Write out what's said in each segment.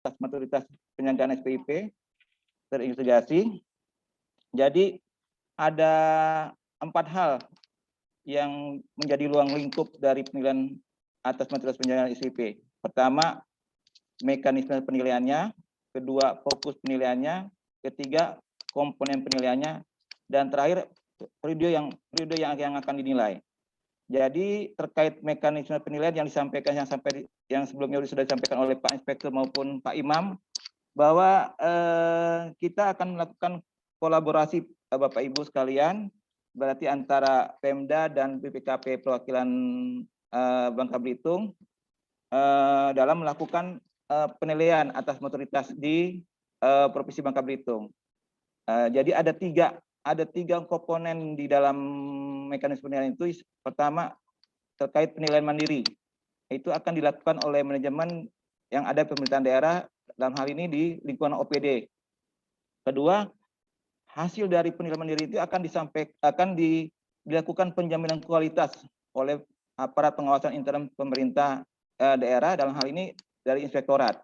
atas maturitas penyelenggaraan SPIP terinvestigasi. Jadi ada 4 hal yang menjadi ruang lingkup dari penilaian atas maturitas penyelenggaraan SPIP. Pertama, mekanisme penilaiannya. Kedua, fokus penilaiannya. Ketiga, komponen penilaiannya. Dan terakhir, periode yang akan dinilai. Jadi terkait mekanisme penilaian yang disampaikan yang sebelumnya sudah disampaikan oleh Pak Inspektur maupun Pak Imam, bahwa kita akan melakukan kolaborasi Bapak Ibu sekalian, berarti antara Pemda dan BPKP perwakilan Bangka Belitung dalam melakukan penilaian atas maturitas di Provinsi Bangka Belitung. Jadi ada tiga komponen di dalam mekanisme penilaian itu. Pertama, terkait penilaian mandiri. Itu akan dilakukan oleh manajemen yang ada pemerintahan daerah, dalam hal ini di lingkungan OPD. Kedua, hasil dari penilaian mandiri itu akan dilakukan penjaminan kualitas oleh aparat pengawasan intern pemerintah daerah, dalam hal ini dari inspektorat.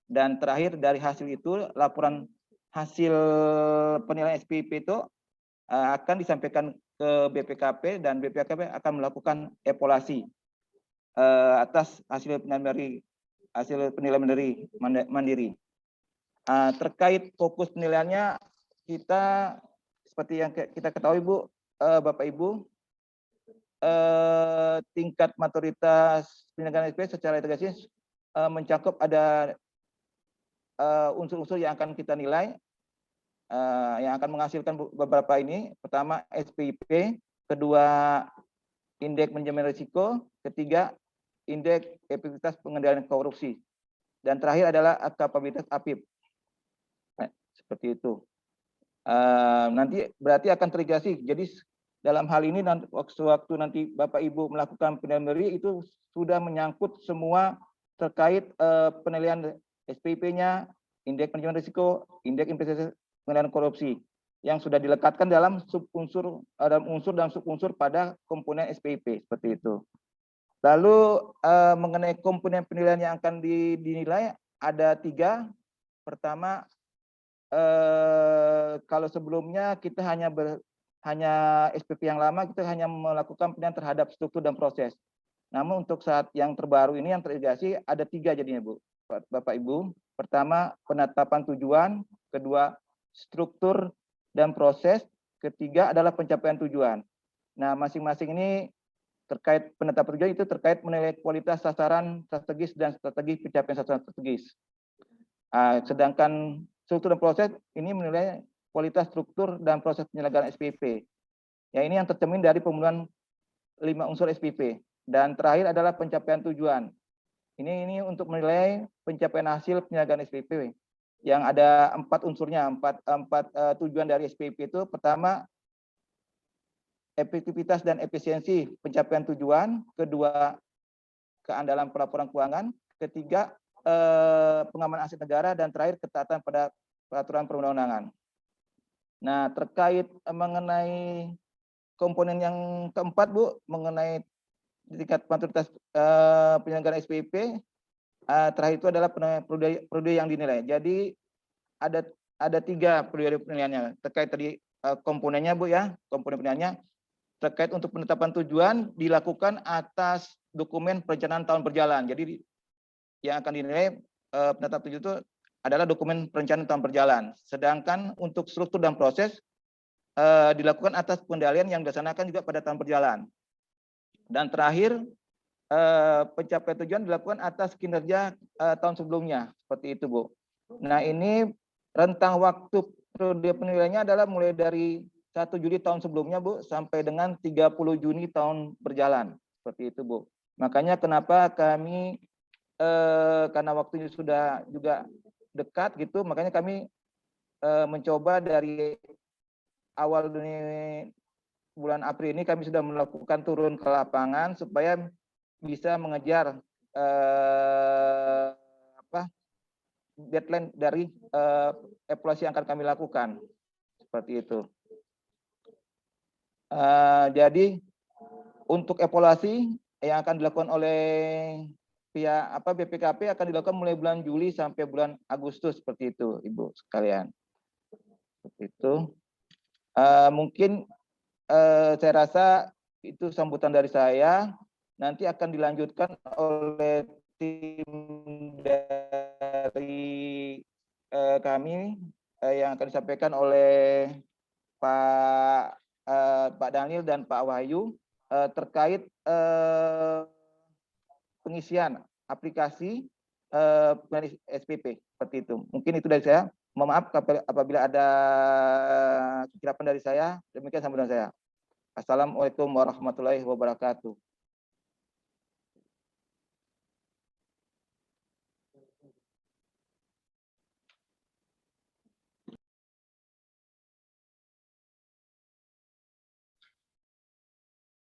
Dan terakhir, dari hasil itu, laporan hasil penilaian SPIP itu akan disampaikan ke BPKP, dan BPKP akan melakukan evaluasi atas hasil penilaian mandiri. Terkait fokus penilaiannya, kita seperti yang kita ketahui Bu, Bapak Ibu, tingkat maturitas penyelenggaraan SPIP secara integrasi mencakup ada unsur-unsur yang akan kita nilai, yang akan menghasilkan beberapa ini. Pertama, SPIP. Kedua, indeks manajemen risiko. Ketiga, indeks efektivitas pengendalian korupsi. Dan terakhir adalah kapabilitas APIP. Seperti itu. Nanti berarti akan terintegrasi. Jadi dalam hal ini waktu nanti Bapak Ibu melakukan penilaian mandiri, itu sudah menyangkut semua terkait penilaian SPIP-nya, indeks manajemen risiko, indeks efektivitas pengendalian korupsi, yang sudah dilekatkan dalam unsur dan subunsur pada komponen SPIP, seperti itu. Lalu mengenai komponen penilaian yang akan dinilai ada 3. Pertama, kalau sebelumnya kita hanya SPP yang lama, kita hanya melakukan penilaian terhadap struktur dan proses. Namun untuk saat yang terbaru ini yang terintegrasi ada 3 jadinya Bu, Bapak Ibu. Pertama, penetapan tujuan. Kedua, struktur dan proses. Ketiga adalah pencapaian tujuan. Nah, masing-masing ini terkait penetapan tujuan itu terkait menilai kualitas sasaran strategis dan strategi pencapaian sasaran strategis. Sedangkan struktur dan proses ini menilai kualitas struktur dan proses penyelenggaraan SPIP. Ya, ini yang tercermin dari pemenuhan 5 unsur SPIP. Dan terakhir adalah pencapaian tujuan. Ini untuk menilai pencapaian hasil penyelenggaraan SPIP. Yang ada 4 unsurnya, 4 tujuan dari SPIP itu. Pertama, efektivitas dan efisiensi pencapaian tujuan. Kedua, keandalan pelaporan keuangan. Ketiga, pengamanan aset negara. Dan terakhir, ketaatan pada peraturan perundang-undangan. Nah, terkait mengenai komponen yang keempat Bu, mengenai tingkat maturitas penyelenggaraan SPIP, terakhir itu adalah periode yang dinilai. Jadi ada 3 periode penilaiannya. Terkait tadi komponennya Bu ya, komponen penilaiannya terkait untuk penetapan tujuan dilakukan atas dokumen perencanaan tahun berjalan. Jadi yang akan dinilai penetapan tujuan itu adalah dokumen perencanaan tahun berjalan. Sedangkan untuk struktur dan proses dilakukan atas pengendalian yang dilaksanakan juga pada tahun berjalan. Dan terakhir, pencapaian tujuan dilakukan atas kinerja tahun sebelumnya, seperti itu Bu. Nah, ini rentang waktu periode penilaiannya adalah mulai dari 1 Juli tahun sebelumnya Bu, sampai dengan 30 Juni tahun berjalan, seperti itu Bu. Makanya kenapa kami, karena waktunya sudah juga dekat gitu, makanya kami mencoba dari awal bulan April ini kami sudah melakukan turun ke lapangan supaya bisa mengejar deadline dari evaluasi yang akan kami lakukan, seperti itu. Jadi untuk evaluasi yang akan dilakukan oleh BPKP akan dilakukan mulai bulan Juli sampai bulan Agustus seperti itu, Ibu sekalian. Seperti itu. Mungkin saya rasa itu sambutan dari saya. Nanti akan dilanjutkan oleh tim dari kami yang akan disampaikan oleh Pak Daniel dan Pak Wahyu terkait pengisian aplikasi SPP seperti itu. Mungkin itu dari saya. Mohon maaf apabila ada kekeliruan dari saya. Demikian sambutan saya. Assalamualaikum warahmatullahi wabarakatuh.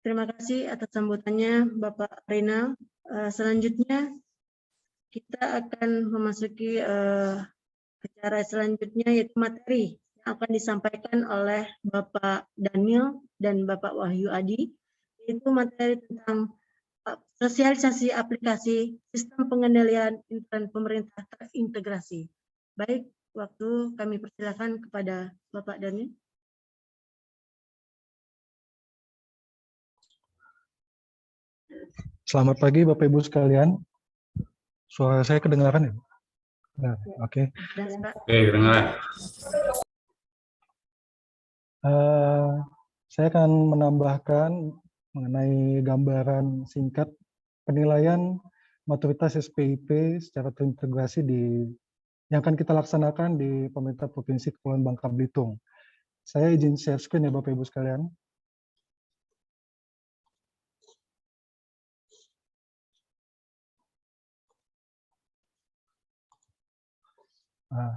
Terima kasih atas sambutannya Bapak Rinal. Selanjutnya kita akan memasuki acara selanjutnya, yaitu materi yang akan disampaikan oleh Bapak Daniel dan Bapak Wahyu Adi, yaitu materi tentang sosialisasi aplikasi sistem pengendalian internet pemerintah terintegrasi. Baik, waktu kami persilakan kepada Bapak Daniel. Selamat pagi Bapak Ibu sekalian. Suara saya kedengaran ya? Nah, oke. Oke, kedengaran. Saya akan menambahkan mengenai gambaran singkat penilaian maturitas SPIP secara terintegrasi yang akan kita laksanakan di pemerintah Provinsi Kepulauan Bangka Belitung. Saya izin share screen ya Bapak Ibu sekalian. Nah,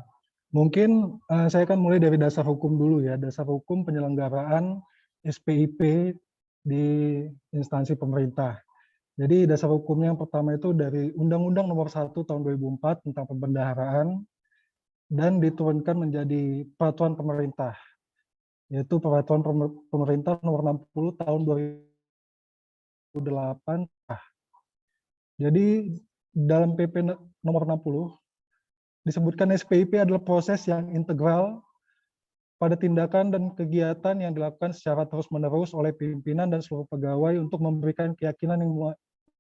mungkin saya akan mulai dari dasar hukum dulu ya, dasar hukum penyelenggaraan SPIP di instansi pemerintah. Jadi dasar hukumnya yang pertama itu dari Undang-Undang Nomor 1 Tahun 2004 tentang Pembendaharaan dan diturunkan menjadi Peraturan Pemerintah, yaitu Peraturan Pemerintah Nomor 60 Tahun 2008. Jadi dalam PP Nomor 60 disebutkan SPIP adalah proses yang integral pada tindakan dan kegiatan yang dilakukan secara terus-menerus oleh pimpinan dan seluruh pegawai untuk memberikan keyakinan yang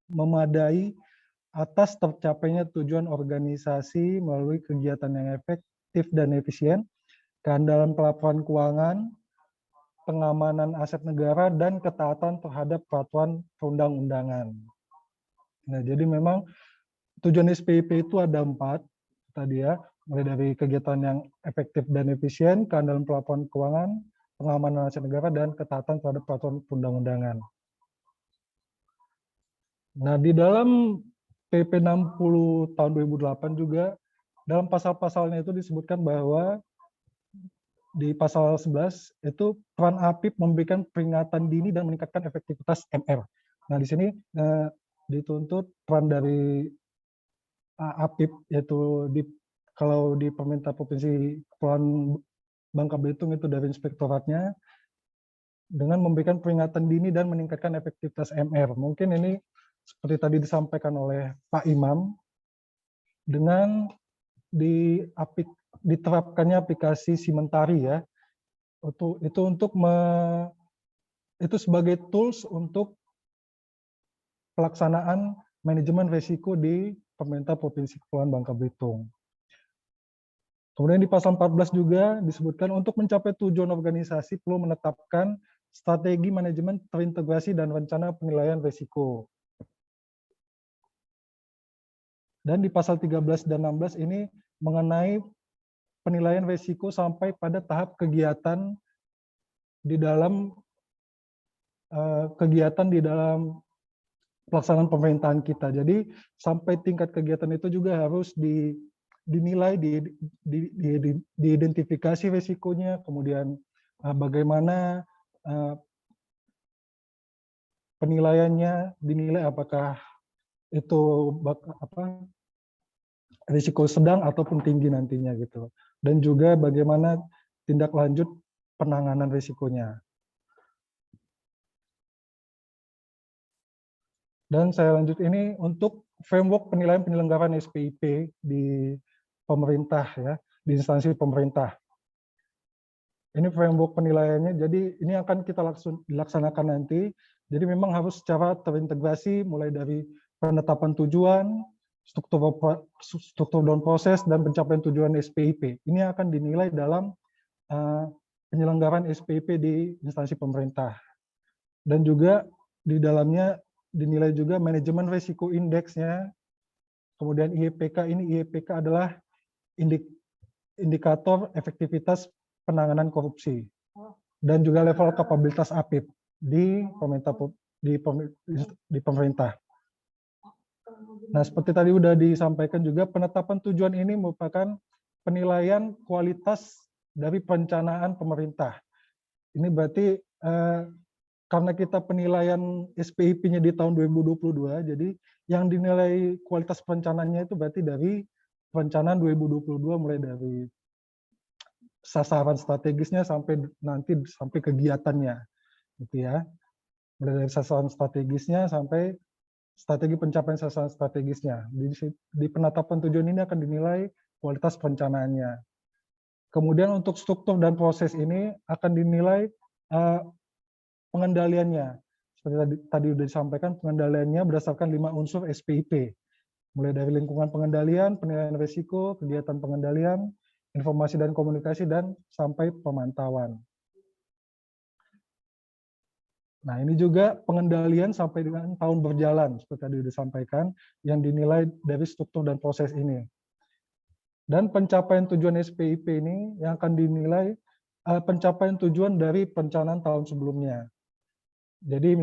memadai atas tercapainya tujuan organisasi melalui kegiatan yang efektif dan efisien, keandalan pelaporan keuangan, pengamanan aset negara, dan ketaatan terhadap peraturan perundang-undangan. Nah, jadi memang tujuan SPIP itu ada 4 tadi ya, mulai dari kegiatan yang efektif dan efisien, keandalan pelaporan keuangan, pengamanan aset negara, dan ketaatan terhadap peraturan perundang-undangan. Nah, di dalam PP 60 tahun 2008 juga, dalam pasal-pasalnya itu disebutkan bahwa di pasal 11 itu peran APIP memberikan peringatan dini dan meningkatkan efektivitas MR. Nah, di sini dituntut peran dari APIP, yaitu kalau di pemerintah Provinsi Kepulauan Bangka Belitung itu dari inspektoratnya, dengan memberikan peringatan dini dan meningkatkan efektivitas MR. Mungkin ini seperti tadi disampaikan oleh Pak Imam, dengan diterapkannya aplikasi Simentari ya, itu sebagai tools untuk pelaksanaan manajemen risiko di pemerintah Provinsi Kepulauan Bangka Belitung. Kemudian di pasal 14 juga disebutkan untuk mencapai tujuan organisasi perlu menetapkan strategi manajemen terintegrasi dan rencana penilaian risiko. Dan di pasal 13 dan 16 ini mengenai penilaian risiko sampai pada tahap kegiatan di dalam pelaksanaan pemerintahan kita. Jadi sampai tingkat kegiatan itu juga harus dinilai, diidentifikasi risikonya, kemudian bagaimana penilaiannya, dinilai apakah itu risiko sedang ataupun tinggi nantinya gitu. Dan juga bagaimana tindak lanjut penanganan risikonya. Dan saya lanjut ini untuk framework penilaian penyelenggaraan SPIP di pemerintah ya, di instansi pemerintah. Ini framework penilaiannya, jadi ini akan kita dilaksanakan nanti. Jadi memang harus secara terintegrasi mulai dari penetapan tujuan, struktur dan proses, dan pencapaian tujuan SPIP. Ini akan dinilai dalam penyelenggaraan SPIP di instansi pemerintah. Dan juga di dalamnya dinilai juga manajemen risiko indeksnya. Kemudian IEPK, ini IEPK adalah indikator efektivitas penanganan korupsi. Dan juga level kapabilitas APIP di pemerintah. Nah, seperti tadi sudah disampaikan juga, penetapan tujuan ini merupakan penilaian kualitas dari perencanaan pemerintah. Ini berarti karena kita penilaian SPIP-nya di tahun 2022, jadi yang dinilai kualitas perencanaannya itu berarti dari perencanaan 2022 mulai dari sasaran strategisnya sampai nanti sampai kegiatannya, gitu ya. Mulai dari sasaran strategisnya sampai strategi pencapaian sasaran strategisnya. Di penetapan tujuan ini akan dinilai kualitas perencanaannya. Kemudian untuk struktur dan proses ini akan dinilai pengendaliannya. Seperti tadi sudah disampaikan, pengendaliannya berdasarkan 5 unsur SPIP. Mulai dari lingkungan pengendalian, penilaian risiko, kegiatan pengendalian, informasi dan komunikasi, dan sampai pemantauan. Nah, ini juga pengendalian sampai dengan tahun berjalan, seperti tadi disampaikan, yang dinilai dari struktur dan proses ini. Dan pencapaian tujuan SPIP ini yang akan dinilai pencapaian tujuan dari perencanaan tahun sebelumnya. Jadi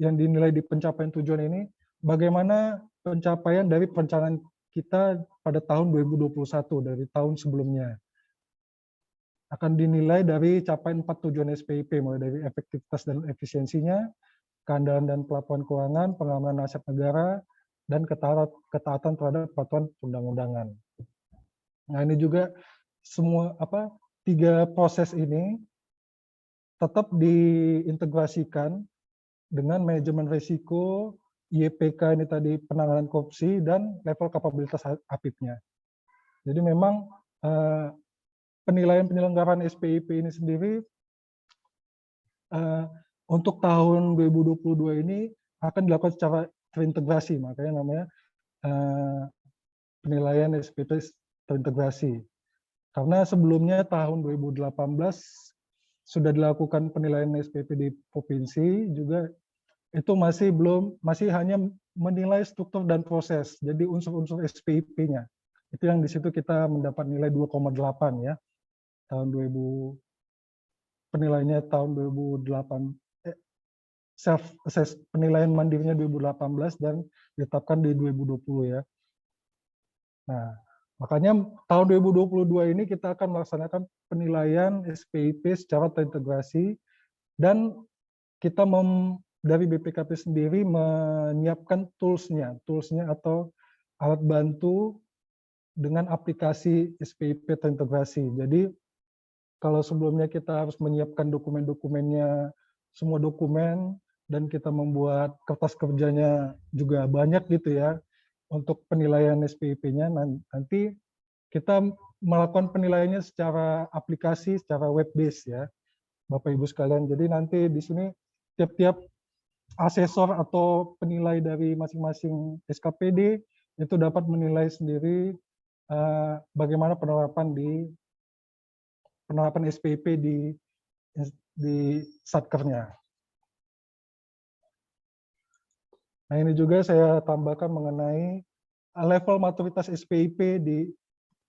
yang dinilai di pencapaian tujuan ini, bagaimana pencapaian dari perencanaan kita pada tahun 2021, dari tahun sebelumnya. Akan dinilai dari capaian 4 tujuan SPIP, mulai dari efektivitas dan efisiensinya, keandalan dan pelaporan keuangan, pengamanan aset negara, dan ketaatan terhadap peraturan perundang-undangan. Nah, ini juga semua 3 proses ini tetap diintegrasikan dengan manajemen risiko, IEPK ini tadi penanganan korupsi, dan level kapabilitas APIP-nya. Jadi memang penilaian penyelenggaraan SPIP ini sendiri untuk tahun 2022 ini akan dilakukan secara terintegrasi, makanya namanya penilaian SPIP terintegrasi. Karena sebelumnya tahun 2018 sudah dilakukan penilaian SPIP di provinsi, juga itu masih hanya menilai struktur dan proses. Jadi unsur-unsur SPIP-nya. Itu yang di situ kita mendapat nilai 2,8 ya. Tahun 2000 penilaiannya tahun 2008 self assess penilaian mandirinya 2018 dan ditetapkan di 2020 ya. Nah, makanya tahun 2022 ini kita akan melaksanakan penilaian SPIP secara terintegrasi, dan kita dari BPKP sendiri menyiapkan toolsnya atau alat bantu dengan aplikasi SPIP terintegrasi. Jadi kalau sebelumnya kita harus menyiapkan dokumen-dokumennya, semua dokumen, dan kita membuat kertas kerjanya juga banyak gitu ya, untuk penilaian SPIP-nya, nanti kita melakukan penilaiannya secara aplikasi, secara web base ya, Bapak Ibu sekalian. Jadi nanti di sini tiap-tiap asesor atau penilai dari masing-masing SKPD itu dapat menilai sendiri bagaimana penerapan SPIP di satkernya. Nah, ini juga saya tambahkan mengenai level maturitas SPIP di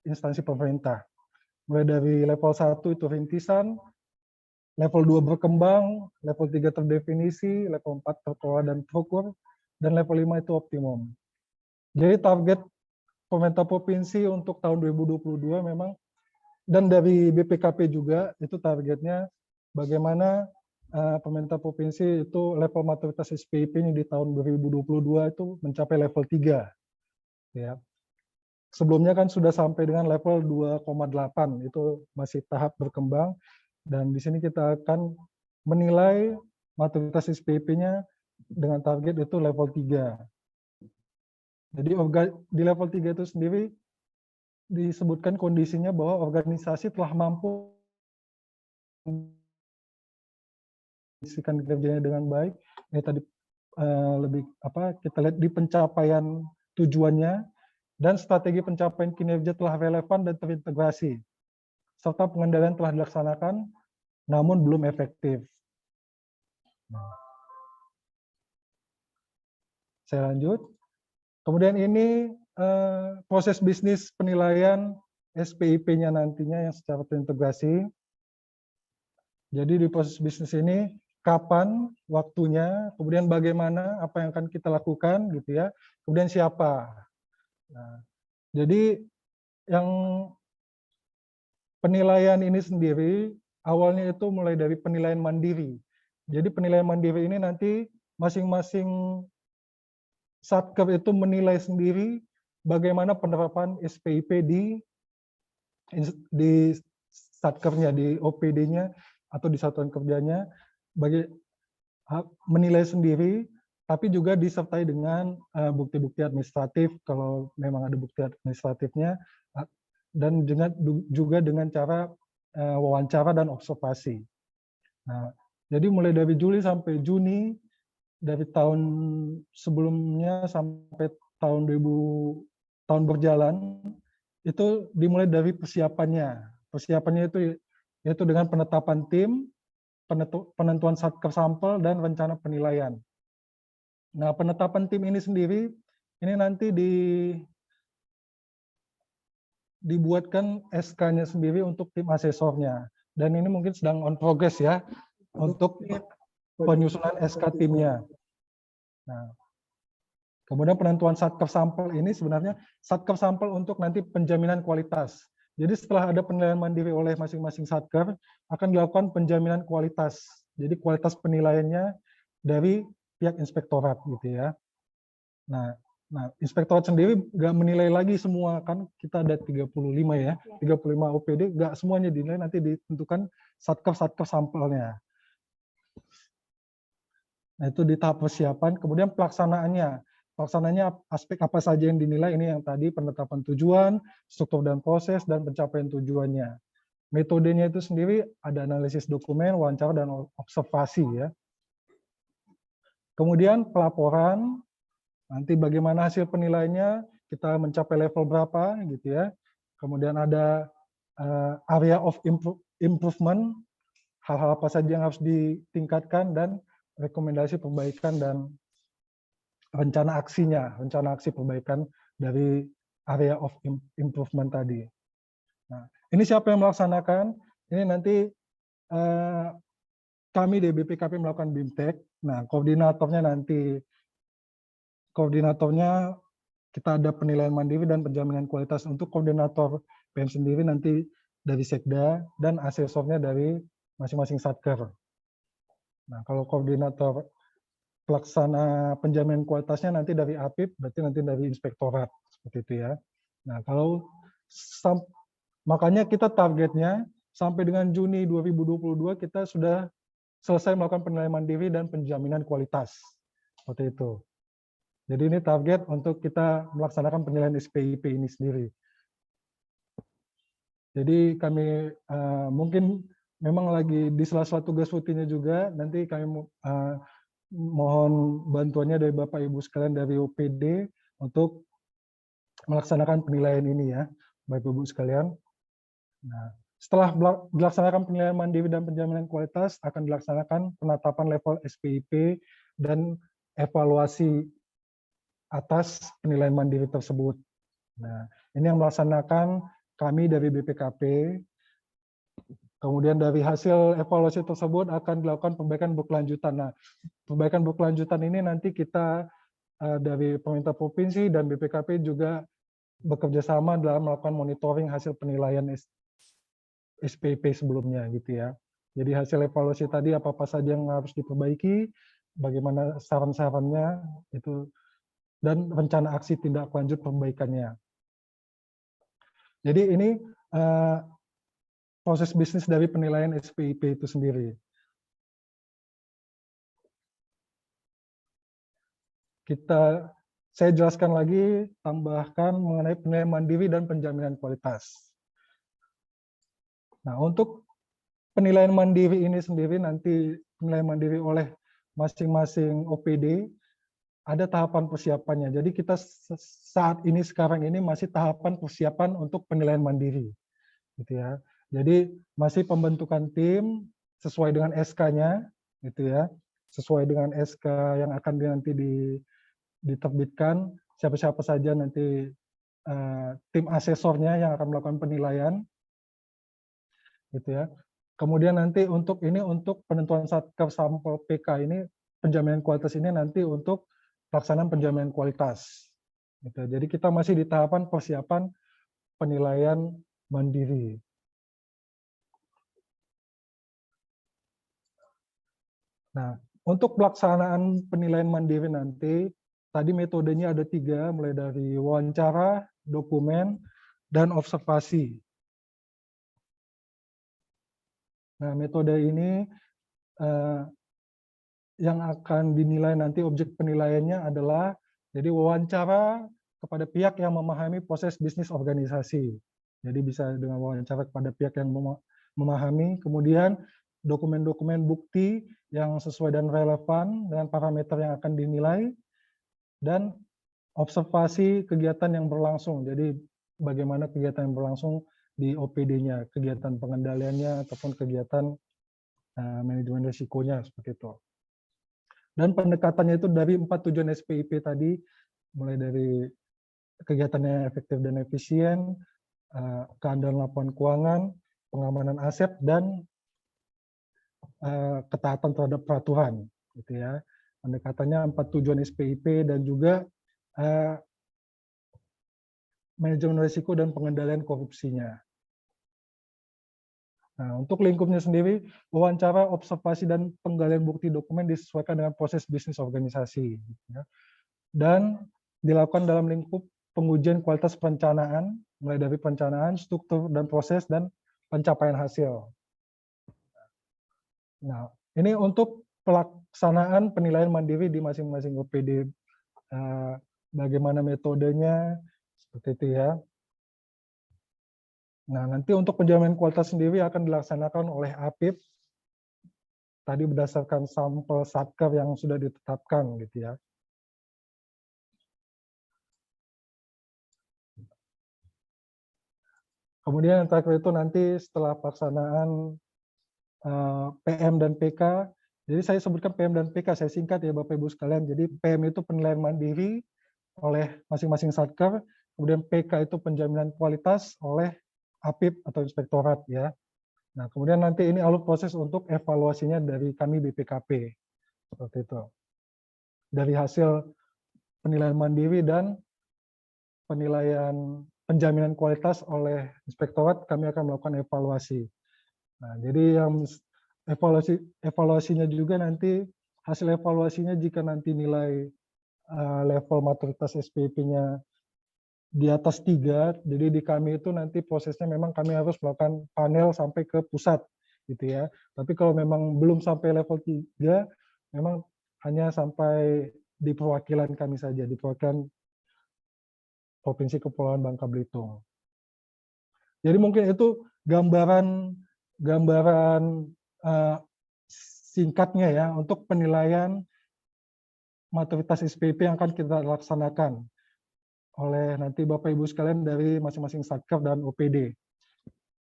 instansi pemerintah. Mulai dari level 1 itu rintisan, level 2 berkembang, level 3 terdefinisi, level 4 terkelola dan terukur, dan level 5 itu optimum. Jadi target pemerintah provinsi untuk tahun 2022 memang, dan dari BPKP juga, itu targetnya bagaimana pemerintah provinsi itu level maturitas SPIP ini di tahun 2022 itu mencapai level 3. Ya. Sebelumnya kan sudah sampai dengan level 2,8, itu masih tahap berkembang, dan di sini kita akan menilai maturitas SPIP-nya dengan target itu level 3. Jadi di level 3 itu sendiri disebutkan kondisinya bahwa organisasi telah mampu mengisikan kinerjanya dengan baik. Ini tadi lebih kita lihat di pencapaian tujuannya dan strategi pencapaian kinerja telah relevan dan terintegrasi serta pengendalian telah dilaksanakan namun belum efektif. Saya lanjut. Kemudian ini proses bisnis penilaian SPIP-nya nantinya yang secara terintegrasi. Jadi di proses bisnis ini kapan waktunya, kemudian bagaimana, apa yang akan kita lakukan gitu ya, kemudian siapa. Nah, jadi yang penilaian ini sendiri awalnya itu mulai dari penilaian mandiri. Jadi penilaian mandiri ini nanti masing-masing Satker itu menilai sendiri bagaimana penerapan SPIP di Satkernya, di OPD-nya atau di satuan kerjanya, menilai sendiri, tapi juga disertai dengan bukti-bukti administratif kalau memang ada bukti administratifnya, dan juga dengan cara wawancara dan observasi. Nah, jadi mulai dari Juli sampai Juni, dari tahun sebelumnya sampai tahun 2000 tahun berjalan, itu dimulai dari persiapannya. Persiapannya itu yaitu dengan penetapan tim, penentuan satker sampel, dan rencana penilaian. Nah, penetapan tim ini sendiri, ini nanti dibuatkan SK-nya sendiri untuk tim asesornya. Dan ini mungkin sedang on progress ya, untuk penyusunan SK timnya. Nah, kemudian penentuan satker sampel ini sebenarnya satker sampel untuk nanti penjaminan kualitas. Jadi setelah ada penilaian mandiri oleh masing-masing satker, akan dilakukan penjaminan kualitas. Jadi kualitas penilaiannya dari pihak inspektorat gitu ya. Nah, inspektorat sendiri nggak menilai lagi semua, kan kita ada 35 ya, 35 OPD, nggak semuanya dinilai, nanti ditentukan satker sampelnya. Nah, itu di tahap persiapan. Kemudian pelaksanaannya aspek apa saja yang dinilai, ini yang tadi penetapan tujuan, struktur dan proses, dan pencapaian tujuannya. Metodenya itu sendiri ada analisis dokumen, wawancara, dan observasi ya. Kemudian pelaporan, nanti bagaimana hasil penilaiannya, kita mencapai level berapa gitu ya. Kemudian ada area of improvement, hal-hal apa saja yang harus ditingkatkan, dan rekomendasi perbaikan dan rencana aksi perbaikan dari area of improvement tadi. Nah, ini siapa yang melaksanakan? Ini nanti kami di BPKP melakukan BIMTEK. Nah, koordinatornya kita ada penilaian mandiri dan penjaminan kualitas. Untuk koordinator PM sendiri nanti dari Sekda dan asesornya dari masing-masing satker. Nah, kalau koordinator pelaksana penjaminan kualitasnya nanti dari APIP, berarti nanti dari inspektorat, seperti itu ya. Nah, makanya kita targetnya sampai dengan Juni 2022 kita sudah selesai melakukan penilaian mandiri dan penjaminan kualitas, seperti itu. Jadi ini target untuk kita melaksanakan penilaian SPIP ini sendiri. Jadi kami mungkin memang lagi di sela-sela tugas rutinnya juga, nanti kami mohon bantuannya dari Bapak Ibu sekalian dari OPD untuk melaksanakan penilaian ini ya, Bapak Ibu sekalian. Nah, setelah dilaksanakan penilaian mandiri dan penjaminan kualitas, akan dilaksanakan penetapan level SPIP dan evaluasi atas penilaian mandiri tersebut. Nah, ini yang melaksanakan kami dari BPKP. Kemudian dari hasil evaluasi tersebut akan dilakukan perbaikan berkelanjutan. Nah, perbaikan berkelanjutan ini nanti kita dari pemerintah provinsi dan BPKP juga bekerja sama dalam melakukan monitoring hasil penilaian SPIP sebelumnya gitu ya. Jadi hasil evaluasi tadi apa-apa saja yang harus diperbaiki, bagaimana saran-sarannya itu, dan rencana aksi tindak lanjut perbaikannya. Jadi ini proses bisnis dari penilaian SPIP itu sendiri. Kita saya jelaskan lagi, tambahkan mengenai penilaian mandiri dan penjaminan kualitas. Nah, untuk penilaian mandiri ini sendiri nanti penilaian mandiri oleh masing-masing OPD ada tahapan persiapannya. Jadi kita saat ini sekarang ini masih tahapan persiapan untuk penilaian mandiri, gitu ya. Jadi masih pembentukan tim sesuai dengan SK-nya, gitu ya. Sesuai dengan SK yang akan nanti diterbitkan, siapa-siapa saja nanti tim asesornya yang akan melakukan penilaian, gitu ya. Kemudian nanti untuk penentuan satker sampel PK ini, penjaminan kualitas ini nanti untuk pelaksanaan penjaminan kualitas. Gitu. Jadi kita masih di tahapan persiapan penilaian mandiri. Nah, untuk pelaksanaan penilaian mandiri nanti, tadi metodenya ada 3, mulai dari wawancara, dokumen, dan observasi. Nah, metode ini yang akan dinilai nanti objek penilaiannya adalah jadi wawancara kepada pihak yang memahami proses bisnis organisasi. Jadi bisa dengan wawancara kepada pihak yang memahami, kemudian dokumen-dokumen bukti yang sesuai dan relevan dengan parameter yang akan dinilai, dan observasi kegiatan yang berlangsung. Jadi bagaimana kegiatan yang berlangsung di OPD-nya, kegiatan pengendaliannya ataupun kegiatan manajemen risikonya seperti itu. Dan pendekatannya itu dari 4 tujuan SPIP tadi, mulai dari kegiatannya efektif dan efisien, keandalan laporan keuangan, pengamanan aset, dan ketaatan terhadap peraturan, gitu ya. Pendekatannya 4 tujuan SPIP dan juga manajemen risiko dan pengendalian korupsinya. Nah, untuk lingkupnya sendiri, wawancara, observasi, dan penggalian bukti dokumen disesuaikan dengan proses bisnis organisasi. Dan dilakukan dalam lingkup pengujian kualitas perencanaan, mulai dari perencanaan, struktur, dan proses, dan pencapaian hasil. Nah, ini untuk pelaksanaan penilaian mandiri di masing-masing OPD. Bagaimana metodenya, seperti itu ya. Nah, nanti untuk penjaminan kualitas sendiri akan dilaksanakan oleh APIP, tadi berdasarkan sampel satker yang sudah ditetapkan, gitu ya. Kemudian yang terakhir itu nanti setelah pelaksanaan PM dan PK, jadi saya sebutkan PM dan PK, saya singkat ya Bapak Ibu sekalian. Jadi PM itu penilaian mandiri oleh masing-masing satker, kemudian PK itu penjaminan kualitas oleh APIP atau inspektorat ya. Nah, kemudian nanti ini alur proses untuk evaluasinya dari kami BPKP. Seperti itu. Dari hasil penilaian mandiri dan penilaian penjaminan kualitas oleh inspektorat, kami akan melakukan evaluasi. Nah, jadi yang evaluasinya juga nanti, hasil evaluasinya jika nanti nilai level maturitas SPIP-nya di atas 3, jadi di kami itu nanti prosesnya memang kami harus melakukan panel sampai ke pusat, gitu ya. Tapi kalau memang belum sampai level 3, memang hanya sampai di perwakilan kami saja, di perwakilan Provinsi Kepulauan Bangka Belitung. Jadi mungkin itu gambaran singkatnya ya untuk penilaian maturitas SPIP yang akan kita laksanakan oleh nanti Bapak Ibu sekalian dari masing-masing satker dan OPD.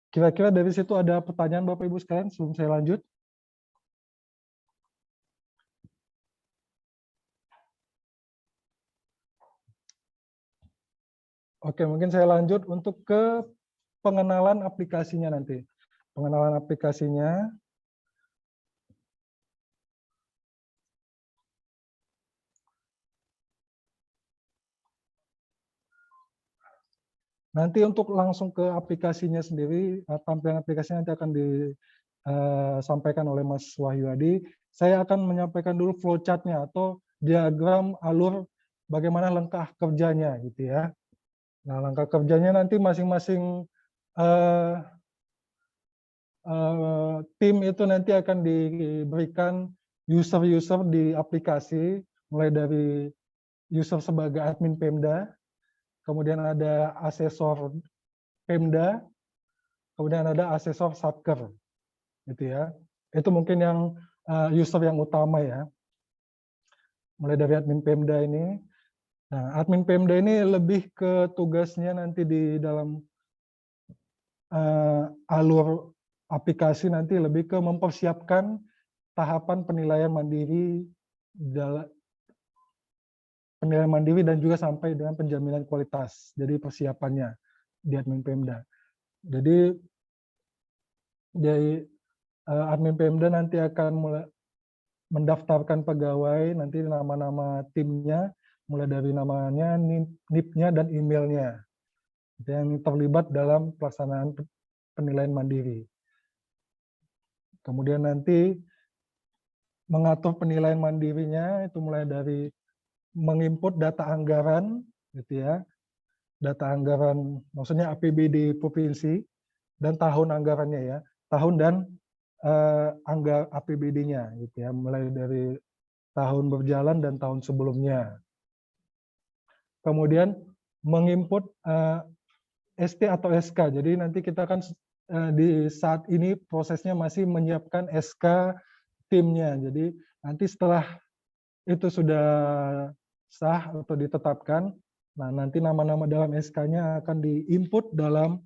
Kira-kira dari situ ada pertanyaan Bapak Ibu sekalian sebelum saya lanjut? Oke, mungkin saya lanjut untuk ke pengenalan aplikasinya nanti. Pengenalan aplikasinya. Nanti untuk langsung ke aplikasinya sendiri, tampilan aplikasinya nanti akan disampaikan oleh Mas Wahyudi. Saya akan menyampaikan dulu flowchart-nya atau diagram alur bagaimana langkah kerjanya gitu ya. Nah, langkah kerjanya nanti masing-masing tim itu nanti akan diberikan user-user di aplikasi, mulai dari user sebagai admin Pemda, kemudian ada asesor Pemda, kemudian ada asesor Satker, gitu ya. Itu mungkin yang user yang utama ya. Mulai dari admin Pemda ini. Nah, admin Pemda ini lebih ke tugasnya nanti di dalam alur aplikasi nanti lebih ke mempersiapkan tahapan penilaian mandiri dan juga sampai dengan penjaminan kualitas. Jadi persiapannya di admin Pemda. Jadi admin Pemda nanti akan mulai mendaftarkan pegawai, nanti nama-nama timnya, mulai dari namanya, NIP-nya, dan emailnya yang terlibat dalam pelaksanaan penilaian mandiri. Kemudian nanti mengatur penilaian mandirinya itu mulai dari menginput data anggaran, gitu ya, data anggaran, maksudnya APBD provinsi dan tahun anggarannya ya, tahun dan APBD-nya, gitu ya, mulai dari tahun berjalan dan tahun sebelumnya. Kemudian menginput ST atau SK. Jadi nanti kita kan di saat ini prosesnya masih menyiapkan SK timnya. Jadi nanti setelah itu sudah sah atau ditetapkan, nah nanti nama-nama dalam SK-nya akan diinput dalam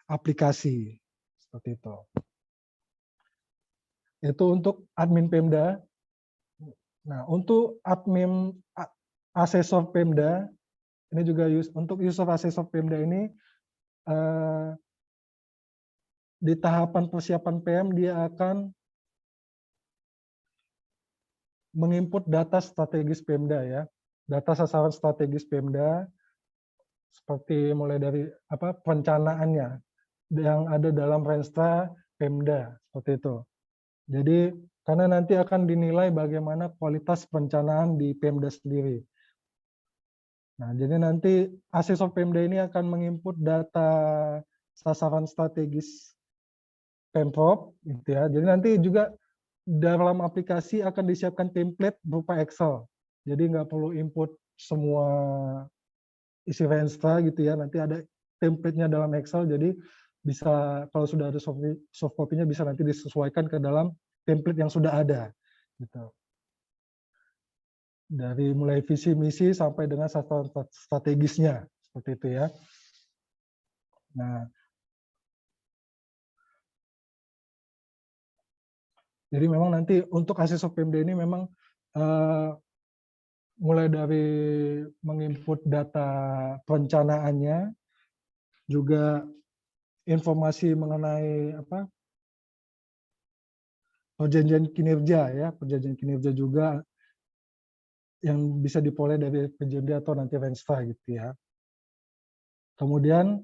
aplikasi. Seperti itu. Itu untuk admin Pemda. Nah, untuk admin asesor Pemda, ini juga untuk user asesor Pemda ini di tahapan persiapan PM dia akan menginput data strategis Pemda ya, data sasaran strategis Pemda seperti mulai dari perencanaannya yang ada dalam Renstra Pemda seperti itu. Jadi karena nanti akan dinilai bagaimana kualitas perencanaan di Pemda sendiri. Nah, jadi nanti asesor Pemda ini akan menginput data sasaran strategis Pemprov, gitu ya. Jadi nanti juga dalam aplikasi akan disiapkan template berupa Excel. Jadi nggak perlu input semua isi Renstra gitu ya. Nanti ada template-nya dalam Excel. Jadi bisa kalau sudah ada soft copy-nya bisa nanti disesuaikan ke dalam template yang sudah ada. Gitu. Dari mulai visi misi sampai dengan sasaran strategisnya seperti itu ya. Nah, jadi memang nanti untuk asesor Pemda ini memang mulai dari menginput data perencanaannya, juga informasi mengenai perjanjian kinerja ya, perjanjian kinerja juga yang bisa diperoleh dari PJMD atau nanti Renstra gitu ya. Kemudian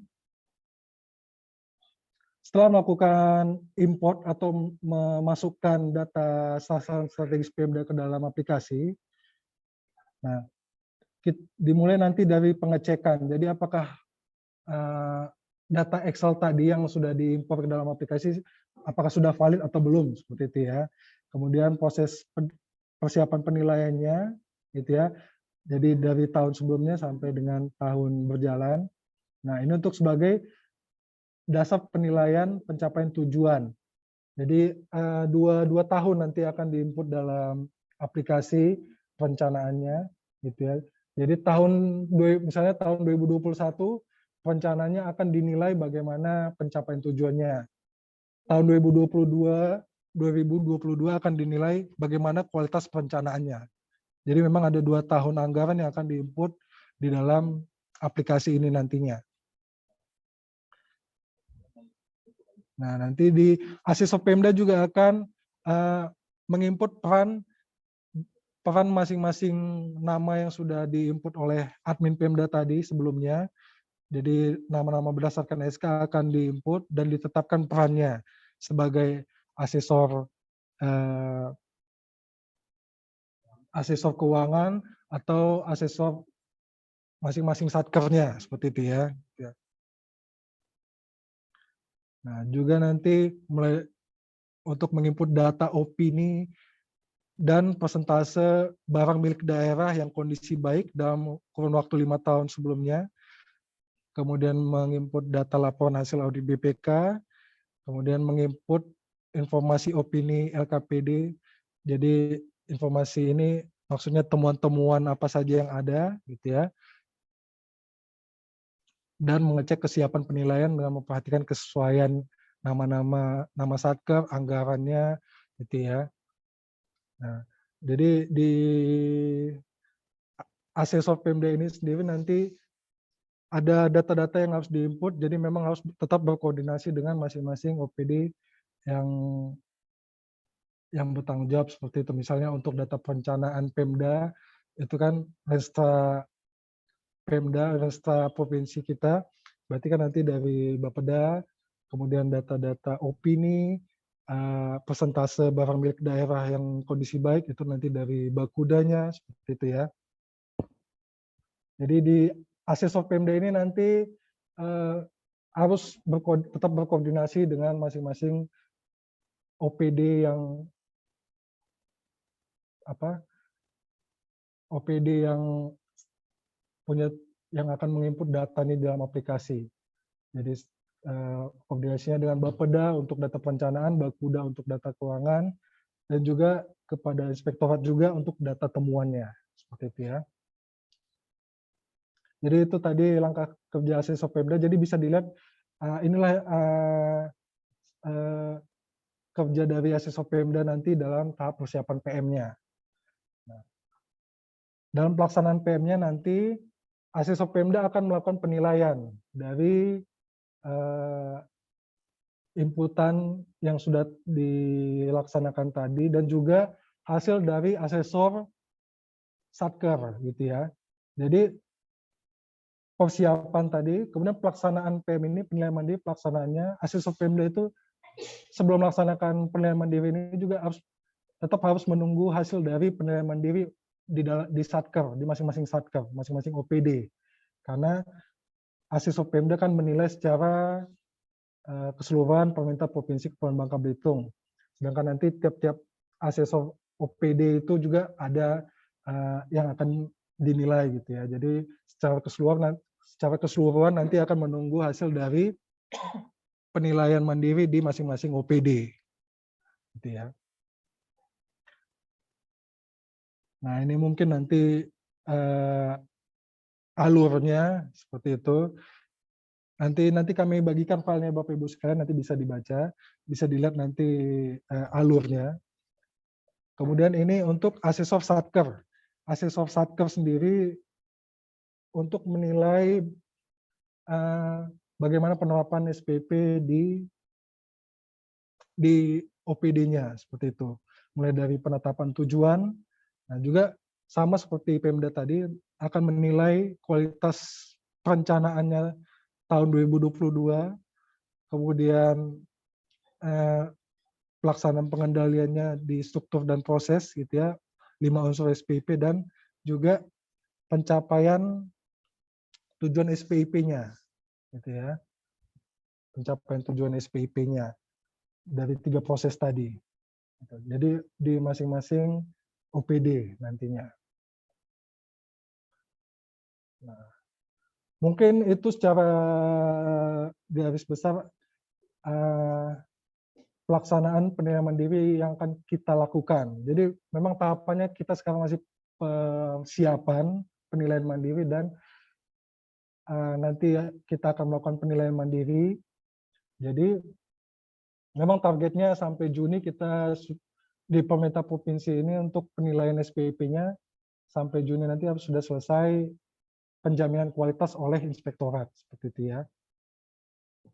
setelah melakukan import atau memasukkan data sasaran strategis Pemda ke dalam aplikasi, nah dimulai nanti dari pengecekan. Jadi apakah data Excel tadi yang sudah diimpor ke dalam aplikasi apakah sudah valid atau belum seperti itu ya. Kemudian proses persiapan penilaiannya gitu ya. Jadi dari tahun sebelumnya sampai dengan tahun berjalan. Nah, ini untuk sebagai dasar penilaian pencapaian tujuan. Jadi dua tahun nanti akan diinput dalam aplikasi perencanaannya gitu ya. Jadi misalnya tahun 2021 rencananya akan dinilai bagaimana pencapaian tujuannya. Tahun 2022 akan dinilai bagaimana kualitas perencanaannya. Jadi memang ada 2 tahun anggaran yang akan diinput di dalam aplikasi ini nantinya. Nah, nanti di asesor Pemda juga akan menginput peran masing-masing nama yang sudah diinput oleh admin Pemda tadi sebelumnya. Jadi nama-nama berdasarkan SK akan diinput dan ditetapkan perannya sebagai asesor asesor keuangan atau asesor masing-masing satkernya seperti itu ya. Nah, juga nanti mulai untuk menginput data opini dan persentase barang milik daerah yang kondisi baik dalam kurun waktu 5 tahun sebelumnya, kemudian menginput data laporan hasil audit BPK, kemudian menginput informasi opini LKPD. Jadi informasi ini maksudnya temuan-temuan apa saja yang ada, gitu ya. Dan mengecek kesiapan penilaian dengan memperhatikan kesesuaian nama satker, anggarannya, gitu ya. Nah, jadi di asesor Pemda ini sendiri nanti ada data-data yang harus diinput, jadi memang harus tetap berkoordinasi dengan masing-masing OPD yang bertanggung jawab seperti itu. Misalnya untuk data perencanaan Pemda, itu kan Renstra Pemda, Renstra Provinsi kita, berarti kan nanti dari Bapeda, kemudian data-data opini, persentase barang milik daerah yang kondisi baik, itu nanti dari Bakudanya, seperti itu ya. Jadi di asesor Pemda ini nanti harus tetap berkoordinasi dengan masing-masing OPD yang akan menginput data ini dalam aplikasi. Jadi koordinasinya dengan Bapeda untuk data perencanaan, Bakuda untuk data keuangan, dan juga kepada inspektorat juga untuk data temuannya, seperti itu ya. Jadi itu tadi langkah kerja asesor Pemda. Jadi bisa dilihat inilah kerja dari asesor Pemda nanti dalam tahap persiapan PM-nya. Nah, dalam pelaksanaan PM-nya nanti asesor Pemda akan melakukan penilaian dari inputan yang sudah dilaksanakan tadi dan juga hasil dari asesor satker, gitu ya. Jadi persiapan tadi, kemudian pelaksanaan PM ini, penilaian mandiri pelaksanaannya, asesor Pemda itu sebelum melaksanakan penilaian mandiri ini juga tetap harus menunggu hasil dari penilaian mandiri di satker, di masing-masing satker, masing-masing OPD. Karena asesor Pemda kan menilai secara keseluruhan pemerintah Provinsi Kepulauan Bangka Belitung. Sedangkan nanti tiap-tiap asesor OPD itu juga ada yang akan dinilai gitu ya. Jadi secara keseluruhan nanti akan menunggu hasil dari penilaian mandiri di masing-masing OPD. Gitu ya. Nah, ini mungkin nanti alurnya seperti itu. Nanti kami bagikan filenya Bapak Ibu sekalian, nanti bisa dibaca, bisa dilihat nanti alurnya. Kemudian ini untuk asesor satker. Asesor satker sendiri untuk menilai bagaimana penerapan SPP di OPD-nya seperti itu. Mulai dari penetapan tujuan, nah juga sama seperti Pemda tadi akan menilai kualitas perencanaannya tahun 2022, kemudian pelaksanaan pengendaliannya di struktur dan proses gitu ya, 5 unsur SPP dan juga pencapaian tujuan SPIP-nya gitu ya. Pencapaian tujuan SPIP-nya dari 3 proses tadi. Jadi di masing-masing OPD nantinya. Nah, mungkin itu secara garis besar pelaksanaan penilaian mandiri yang akan kita lakukan. Jadi memang tahapannya kita sekarang masih persiapan penilaian mandiri dan nanti kita akan melakukan penilaian mandiri. Jadi memang targetnya sampai Juni kita di pemerintah provinsi ini untuk penilaian SPIP-nya sampai Juni nanti harus sudah selesai penjaminan kualitas oleh inspektorat seperti itu ya.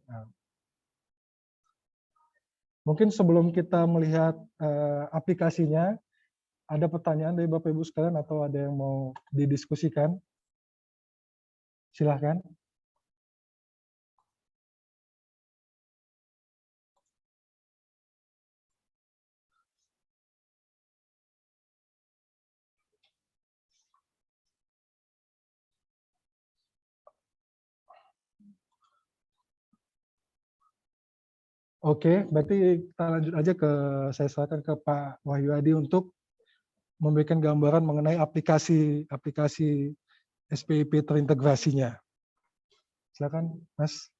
Nah, mungkin sebelum kita melihat aplikasinya, ada pertanyaan dari Bapak Ibu sekalian atau ada yang mau didiskusikan? Silahkan. Oke, berarti kita lanjut aja saya serahkan ke Pak Wahyu Adi untuk memberikan gambaran mengenai aplikasi SPIP terintegrasinya. Silakan, Mas.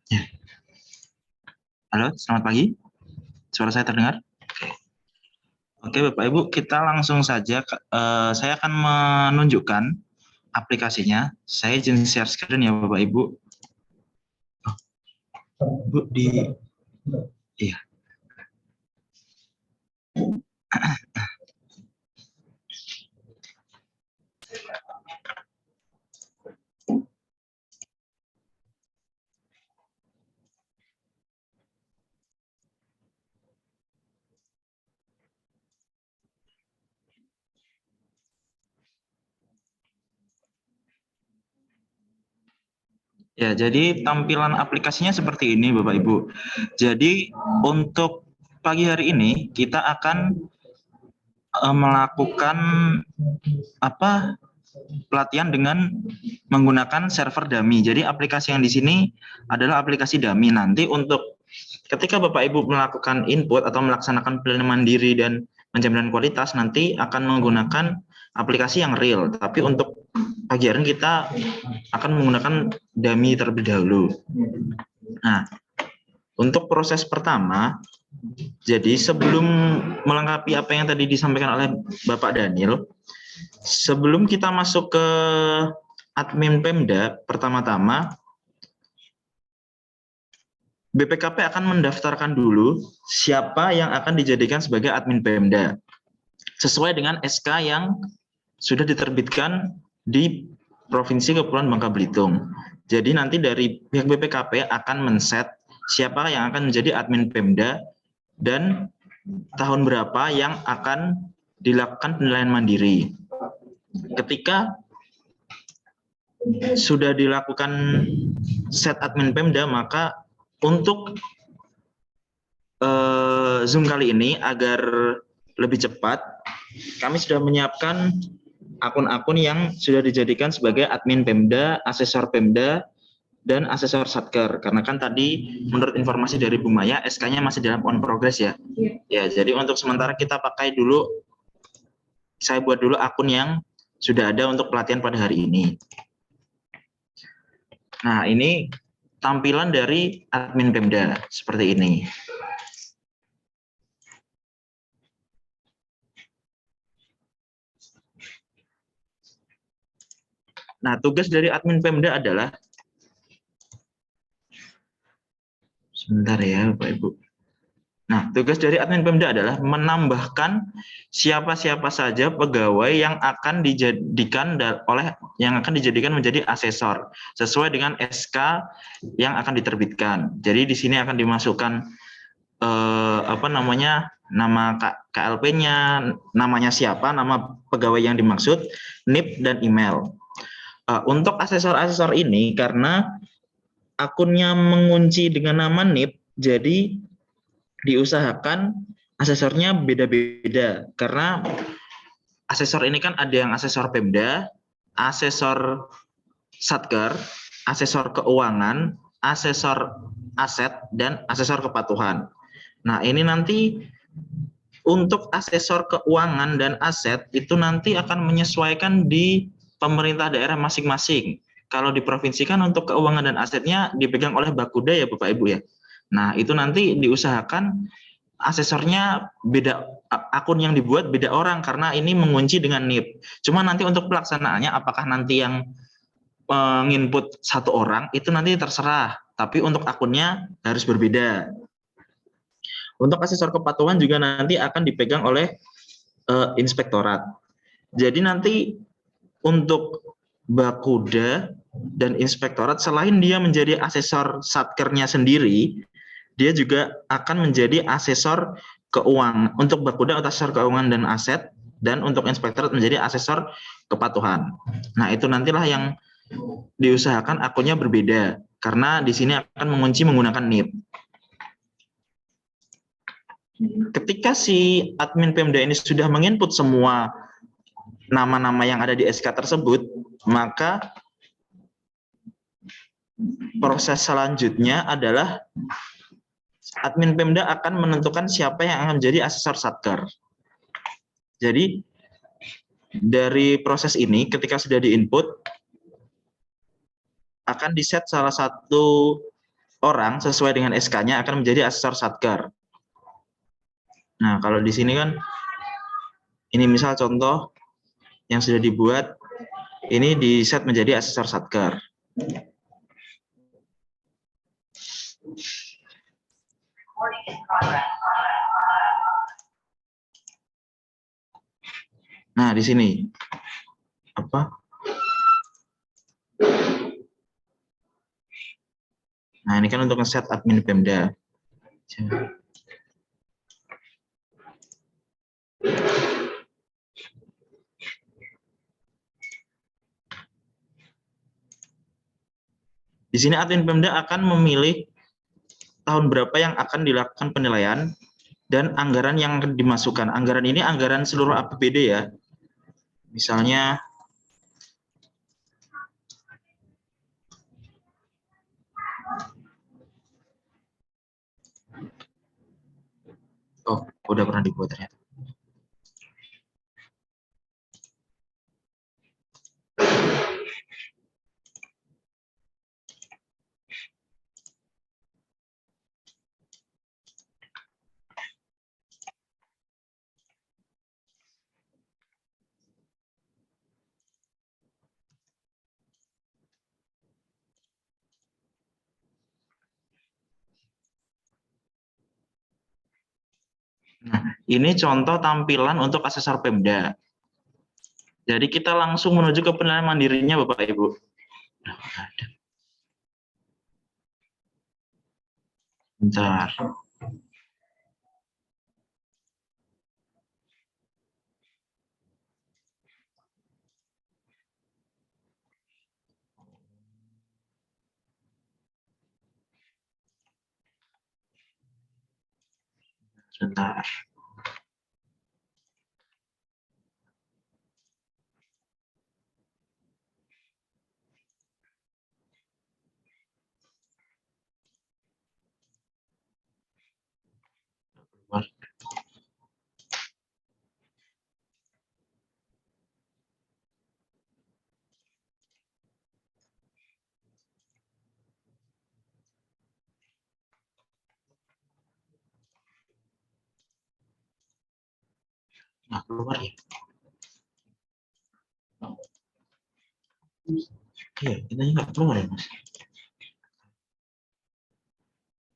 Ya. Halo, selamat pagi. Suara saya terdengar? Oke, Bapak Ibu, kita langsung saja. Saya akan menunjukkan aplikasinya. Saya izin share screen ya, Bapak Ibu. Bu, iya. Ya, jadi tampilan aplikasinya seperti ini, Bapak Ibu. Jadi untuk pagi hari ini kita akan melakukan pelatihan dengan menggunakan server dummy. Jadi aplikasi yang di sini adalah aplikasi dummy. Nanti untuk ketika Bapak Ibu melakukan input atau melaksanakan penilaian mandiri dan penjaminan kualitas, nanti akan menggunakan aplikasi yang real. Tapi untuk pagi hari ini kita akan menggunakan dummy terlebih dahulu. Nah, untuk proses pertama, jadi sebelum melengkapi apa yang tadi disampaikan oleh Bapak Daniel, sebelum kita masuk ke admin Pemda, pertama-tama BPKP akan mendaftarkan dulu siapa yang akan dijadikan sebagai admin Pemda sesuai dengan SK yang sudah diterbitkan di Provinsi Kepulauan Bangka Belitung. Jadi nanti dari pihak BPKP akan men-set siapa yang akan menjadi admin Pemda dan tahun berapa yang akan dilakukan penilaian mandiri. Ketika sudah dilakukan set admin Pemda, maka untuk Zoom kali ini agar lebih cepat, kami sudah menyiapkan akun-akun yang sudah dijadikan sebagai admin Pemda, asesor Pemda, dan asesor Satker. Karena kan tadi menurut informasi dari Bu Maya, SK-nya masih dalam on progress ya. Ya, jadi untuk sementara kita pakai dulu, saya buat dulu akun yang sudah ada untuk pelatihan pada hari ini. Nah, ini tampilan dari admin Pemda seperti ini. Nah, tugas dari admin Pemda adalah, sebentar ya Bapak Ibu. Nah, tugas dari admin Pemda adalah menambahkan siapa-siapa saja pegawai yang akan dijadikan menjadi asesor sesuai dengan SK yang akan diterbitkan. Jadi di sini akan dimasukkan nama KLP-nya, namanya siapa, nama pegawai yang dimaksud, NIP dan email. Untuk asesor-asesor ini karena akunnya mengunci dengan nama NIP, jadi diusahakan asesornya beda-beda karena asesor ini kan ada yang asesor Pemda, asesor Satker, asesor keuangan, asesor aset, dan asesor kepatuhan. Nah, ini nanti untuk asesor keuangan dan aset itu nanti akan menyesuaikan di pemerintah daerah masing-masing. Kalau di provinsi kan untuk keuangan dan asetnya dipegang oleh Bakuda ya Bapak Ibu ya. Nah, itu nanti diusahakan asesornya beda, akun yang dibuat beda orang karena ini mengunci dengan NIP. Cuma nanti untuk pelaksanaannya apakah nanti yang menginput satu orang itu nanti terserah, tapi untuk akunnya harus berbeda. Untuk asesor kepatuhan juga nanti akan dipegang oleh inspektorat. Jadi nanti untuk Bakuda dan inspektorat selain dia menjadi asesor satkernya sendiri, dia juga akan menjadi asesor keuangan. Untuk Bakuda asesor keuangan dan aset, dan untuk inspektorat menjadi asesor kepatuhan. Nah, itu nantilah yang diusahakan akunnya berbeda karena di sini akan mengunci menggunakan NIP. Ketika si admin Pemda ini sudah menginput semua nama-nama yang ada di SK tersebut, maka proses selanjutnya adalah admin Pemda akan menentukan siapa yang akan menjadi asesor Satker. Jadi dari proses ini ketika sudah diinput akan diset salah satu orang sesuai dengan SK-nya akan menjadi asesor Satker. Nah, kalau di sini kan ini misal contoh yang sudah dibuat ini diset menjadi asesor Satker. Nah, di sini apa? Nah, ini kan untuk nge-set admin Pemda. Di sini admin Pemda akan memilih tahun berapa yang akan dilakukan penilaian dan anggaran yang akan dimasukkan. Anggaran ini anggaran seluruh APBD ya. Misalnya oh, udah pernah dibuat ternyata. Nah, ini contoh tampilan untuk asesor Pemda. Jadi kita langsung menuju ke penilaian mandirinya Bapak Ibu. Bentar. Sebentar. Nah, keluar ya. Iya, kita nggak keluar ya, Mas.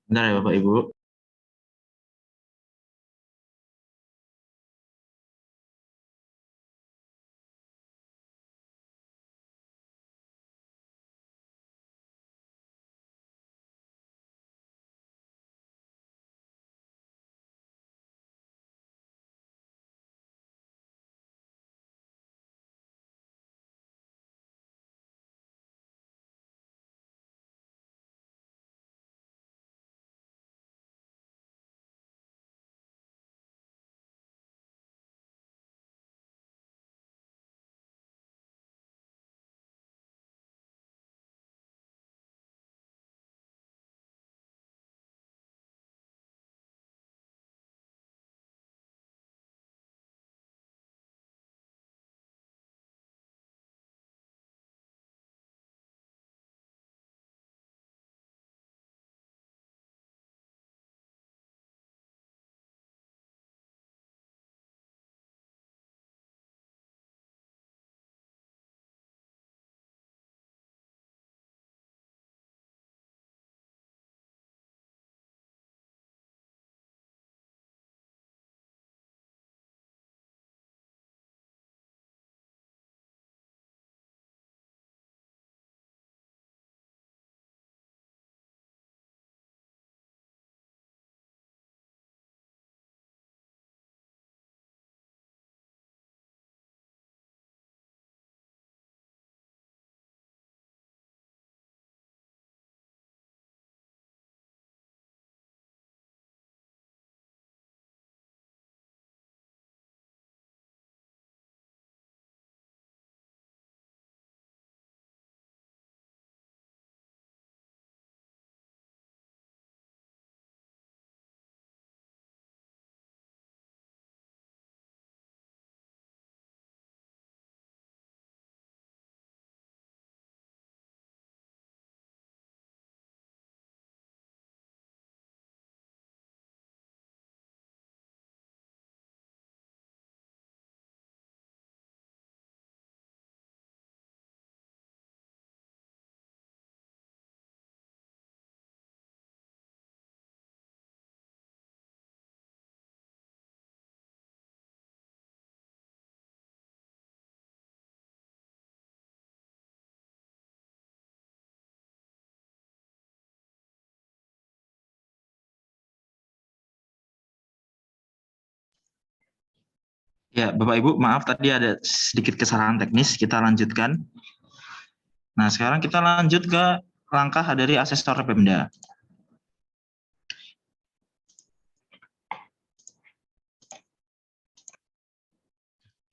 Bentar ya, Bapak Ibu. Ya, Bapak Ibu, maaf tadi ada sedikit kesalahan teknis, kita lanjutkan. Nah, sekarang kita lanjut ke langkah dari asesor Pemda.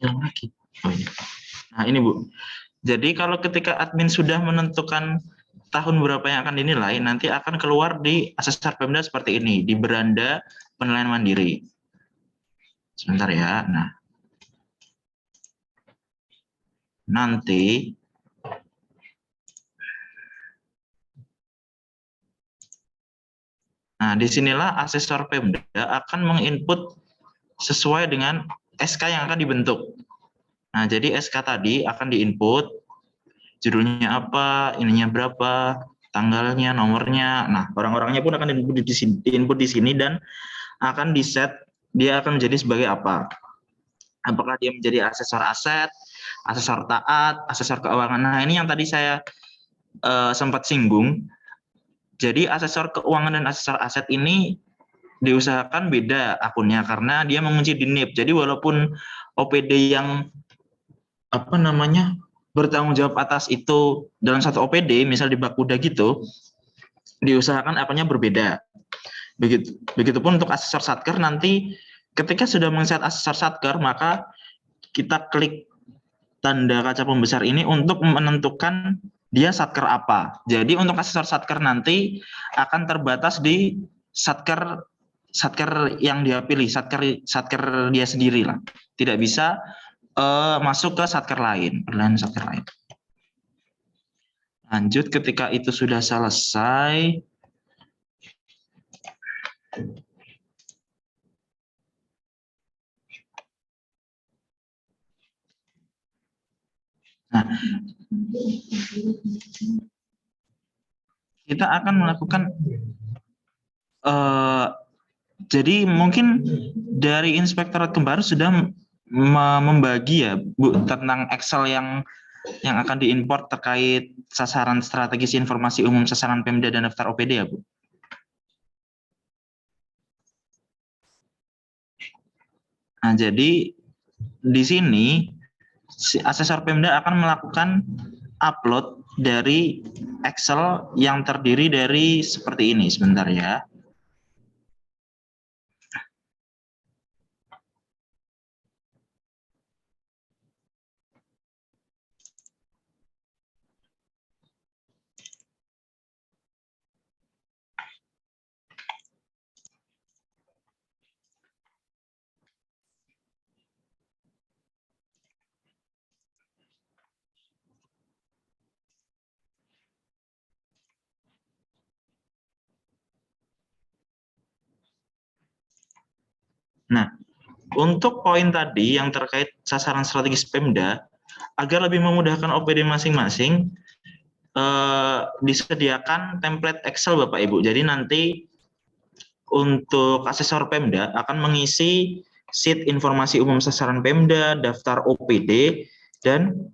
Yang lagi. Oh, iya. Nah, ini Bu. Jadi kalau ketika admin sudah menentukan tahun berapa yang akan dinilai, nanti akan keluar di asesor Pemda seperti ini, di beranda penilaian mandiri. Sebentar ya. Nah, nanti disinilah asesor Pemda akan menginput sesuai dengan SK yang akan dibentuk. Nah, jadi SK tadi akan diinput, judulnya apa, ininya berapa, tanggalnya, nomornya. Nah, orang-orangnya pun akan diinput di sini dan akan di-set dia akan menjadi sebagai apa. Apakah dia menjadi asesor aset, asesor taat, asesor keuangan. Nah, ini yang tadi saya sempat singgung. Jadi asesor keuangan dan asesor aset ini diusahakan beda akunnya karena dia mengunci di NIP. Jadi walaupun OPD yang bertanggung jawab atas itu dalam satu OPD, misal di Bakuda gitu, diusahakan akunnya berbeda. Begitupun untuk asesor satker, nanti ketika sudah men-set asesor satker, maka kita klik tanda kaca pembesar ini untuk menentukan dia satker apa. Jadi untuk asesor satker nanti akan terbatas di satker yang dia pilih, satker dia sendiri lah. Tidak bisa masuk ke satker lain, satker lain. Lanjut, ketika itu sudah selesai, nah, kita akan melakukan jadi mungkin dari Inspektorat Kembar sudah membagi ya Bu tentang Excel yang akan diimport terkait sasaran strategis informasi umum sasaran Pemda dan daftar OPD ya Bu. Nah, jadi di sini si asesor Pemda akan melakukan upload dari Excel yang terdiri dari seperti ini. Sebentar ya. Nah, untuk poin tadi yang terkait sasaran strategis Pemda, agar lebih memudahkan OPD masing-masing, disediakan template Excel Bapak Ibu. Jadi nanti untuk asesor Pemda akan mengisi sheet informasi umum sasaran Pemda, daftar OPD, dan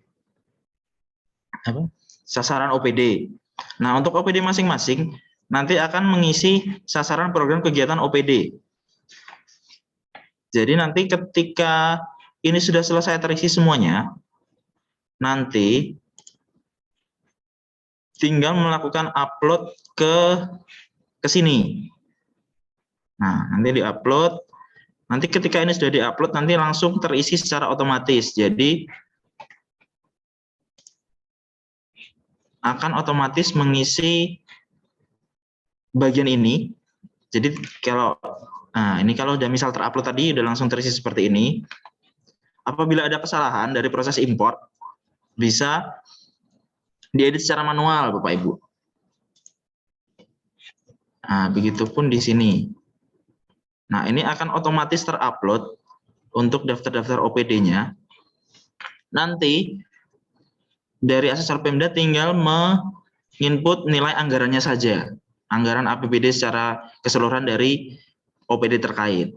sasaran OPD. Nah, untuk OPD masing-masing nanti akan mengisi sasaran program kegiatan OPD. Jadi nanti ketika ini sudah selesai terisi semuanya, nanti tinggal melakukan upload ke sini. Nah, nanti diupload. Nanti ketika ini sudah diupload, nanti langsung terisi secara otomatis. Jadi akan otomatis mengisi bagian ini. Jadi kalau ini kalau udah misal terupload tadi udah langsung terisi seperti ini. Apabila ada kesalahan dari proses import, bisa diedit secara manual, Bapak Ibu. Nah, begitupun di sini. Nah, ini akan otomatis terupload untuk daftar-daftar OPD-nya. Nanti dari asesor Pemda tinggal menginput nilai anggarannya saja. Anggaran APBD secara keseluruhan dari OPD terkait.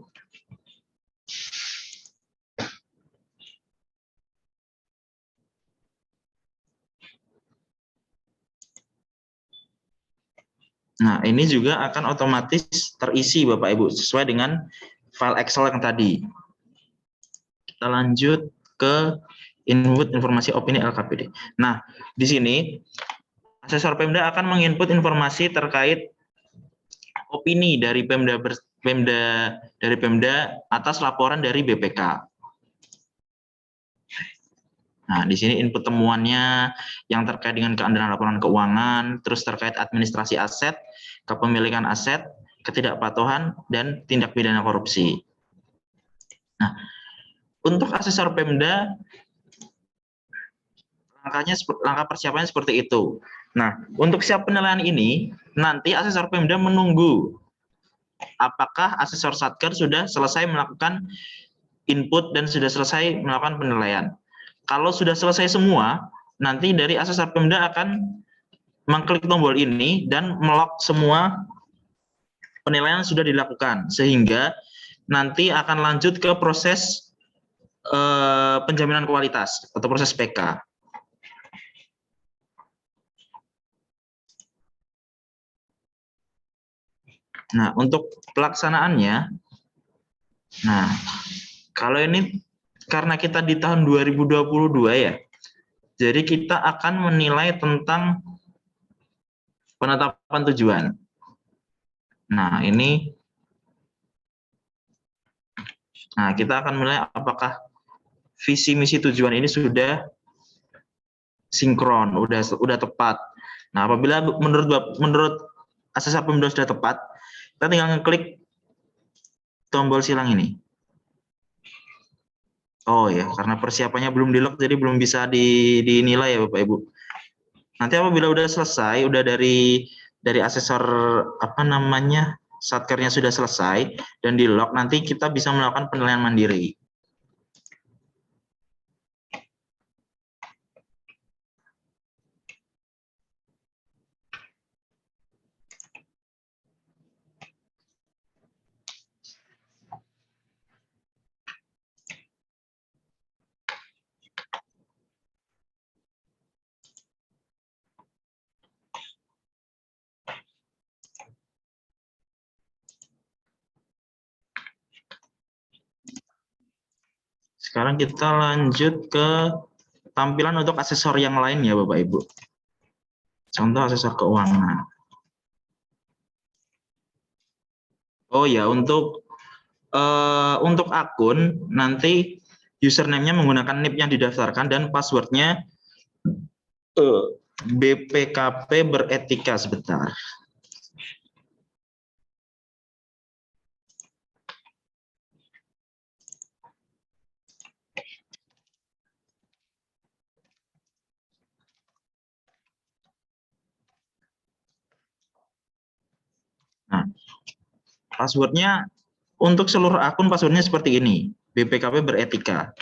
Nah, ini juga akan otomatis terisi Bapak Ibu sesuai dengan file Excel yang tadi. Kita lanjut ke input informasi opini LKPD. Nah, di sini asesor Pemda akan menginput informasi terkait opini dari Pemda atas laporan dari BPK. Nah, di sini input temuannya yang terkait dengan keandalan laporan keuangan, terus terkait administrasi aset, kepemilikan aset, ketidakpatuhan, dan tindak pidana korupsi. Nah, untuk asesor Pemda, langkah persiapannya seperti itu. Nah, untuk siap penilaian ini, nanti asesor Pemda menunggu apakah asesor Satker sudah selesai melakukan input dan sudah selesai melakukan penilaian. Kalau sudah selesai semua, nanti dari asesor Pemda akan mengklik tombol ini dan melock semua penilaian sudah dilakukan, sehingga nanti akan lanjut ke proses penjaminan kualitas atau proses PK. Nah, untuk pelaksanaannya, nah kalau ini karena kita di tahun 2022 ya, jadi kita akan menilai tentang penetapan tujuan. Nah, kita akan menilai apakah visi misi tujuan ini sudah sinkron, udah tepat. Nah, apabila menurut asesor Pemda sudah tepat, kita tinggal ngeklik tombol silang ini. Oh ya, karena persiapannya belum di-lock jadi belum bisa dinilai ya Bapak Ibu. Nanti apabila udah selesai, udah dari asesor Satkernya sudah selesai dan di-lock, nanti kita bisa melakukan penilaian mandiri. Sekarang kita lanjut ke tampilan untuk asesor yang lain ya Bapak Ibu. Contoh asesor keuangan. Oh ya, untuk akun nanti username-nya menggunakan NIP yang didaftarkan dan password-nya BPKP beretika. Sebentar. Nah, passwordnya untuk seluruh akun passwordnya seperti ini, BPKP beretika.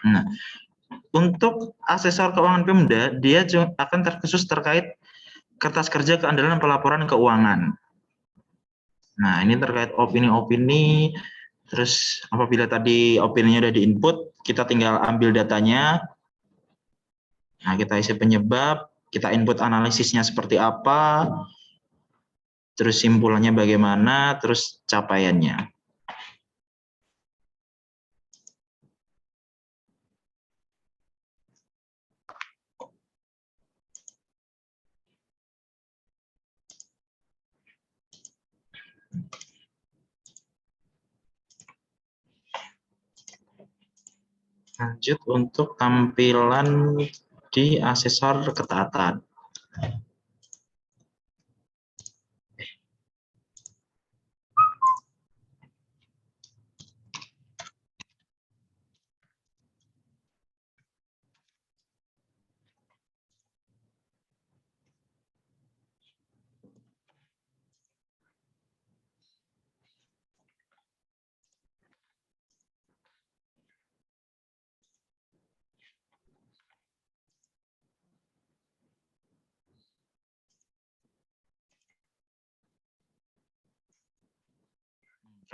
Nah, untuk asesor keuangan Pemda, dia akan terkhusus terkait kertas kerja keandalan pelaporan keuangan. Nah, ini terkait opini-opini, terus apabila tadi opininya sudah diinput, kita tinggal ambil datanya. Nah, kita isi penyebab, kita input analisisnya seperti apa, terus simpulannya bagaimana, terus capaiannya. Lanjut untuk tampilan di asesor ketaatan.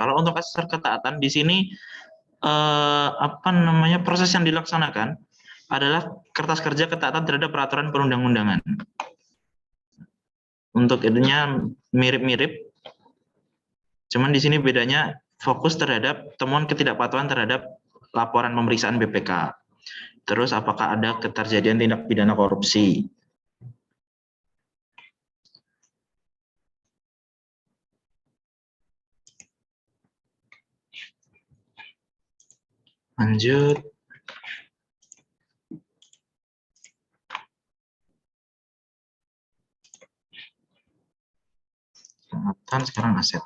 Kalau untuk asesor ketaatan di sini proses yang dilaksanakan adalah kertas kerja ketaatan terhadap peraturan perundang-undangan. Untuk itunya mirip-mirip, cuman di sini bedanya fokus terhadap temuan ketidakpatuhan terhadap laporan pemeriksaan BPK. Terus apakah ada keterjadian tindak pidana korupsi. Lanjut. Ketaatan sekarang aset.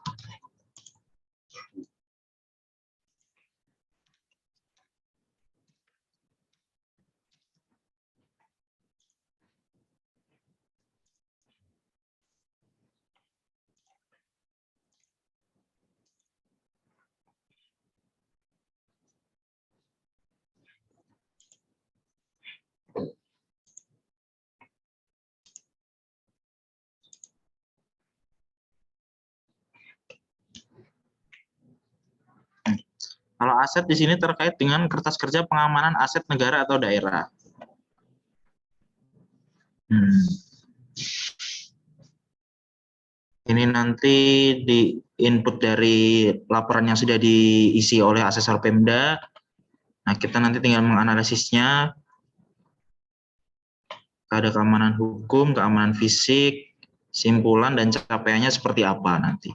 Kalau aset di sini terkait dengan kertas kerja pengamanan aset negara atau daerah. Ini nanti di input dari laporan yang sudah diisi oleh asesor Pemda. Nah, kita nanti tinggal menganalisisnya. Ada keamanan hukum, keamanan fisik, simpulan dan capaiannya seperti apa nanti.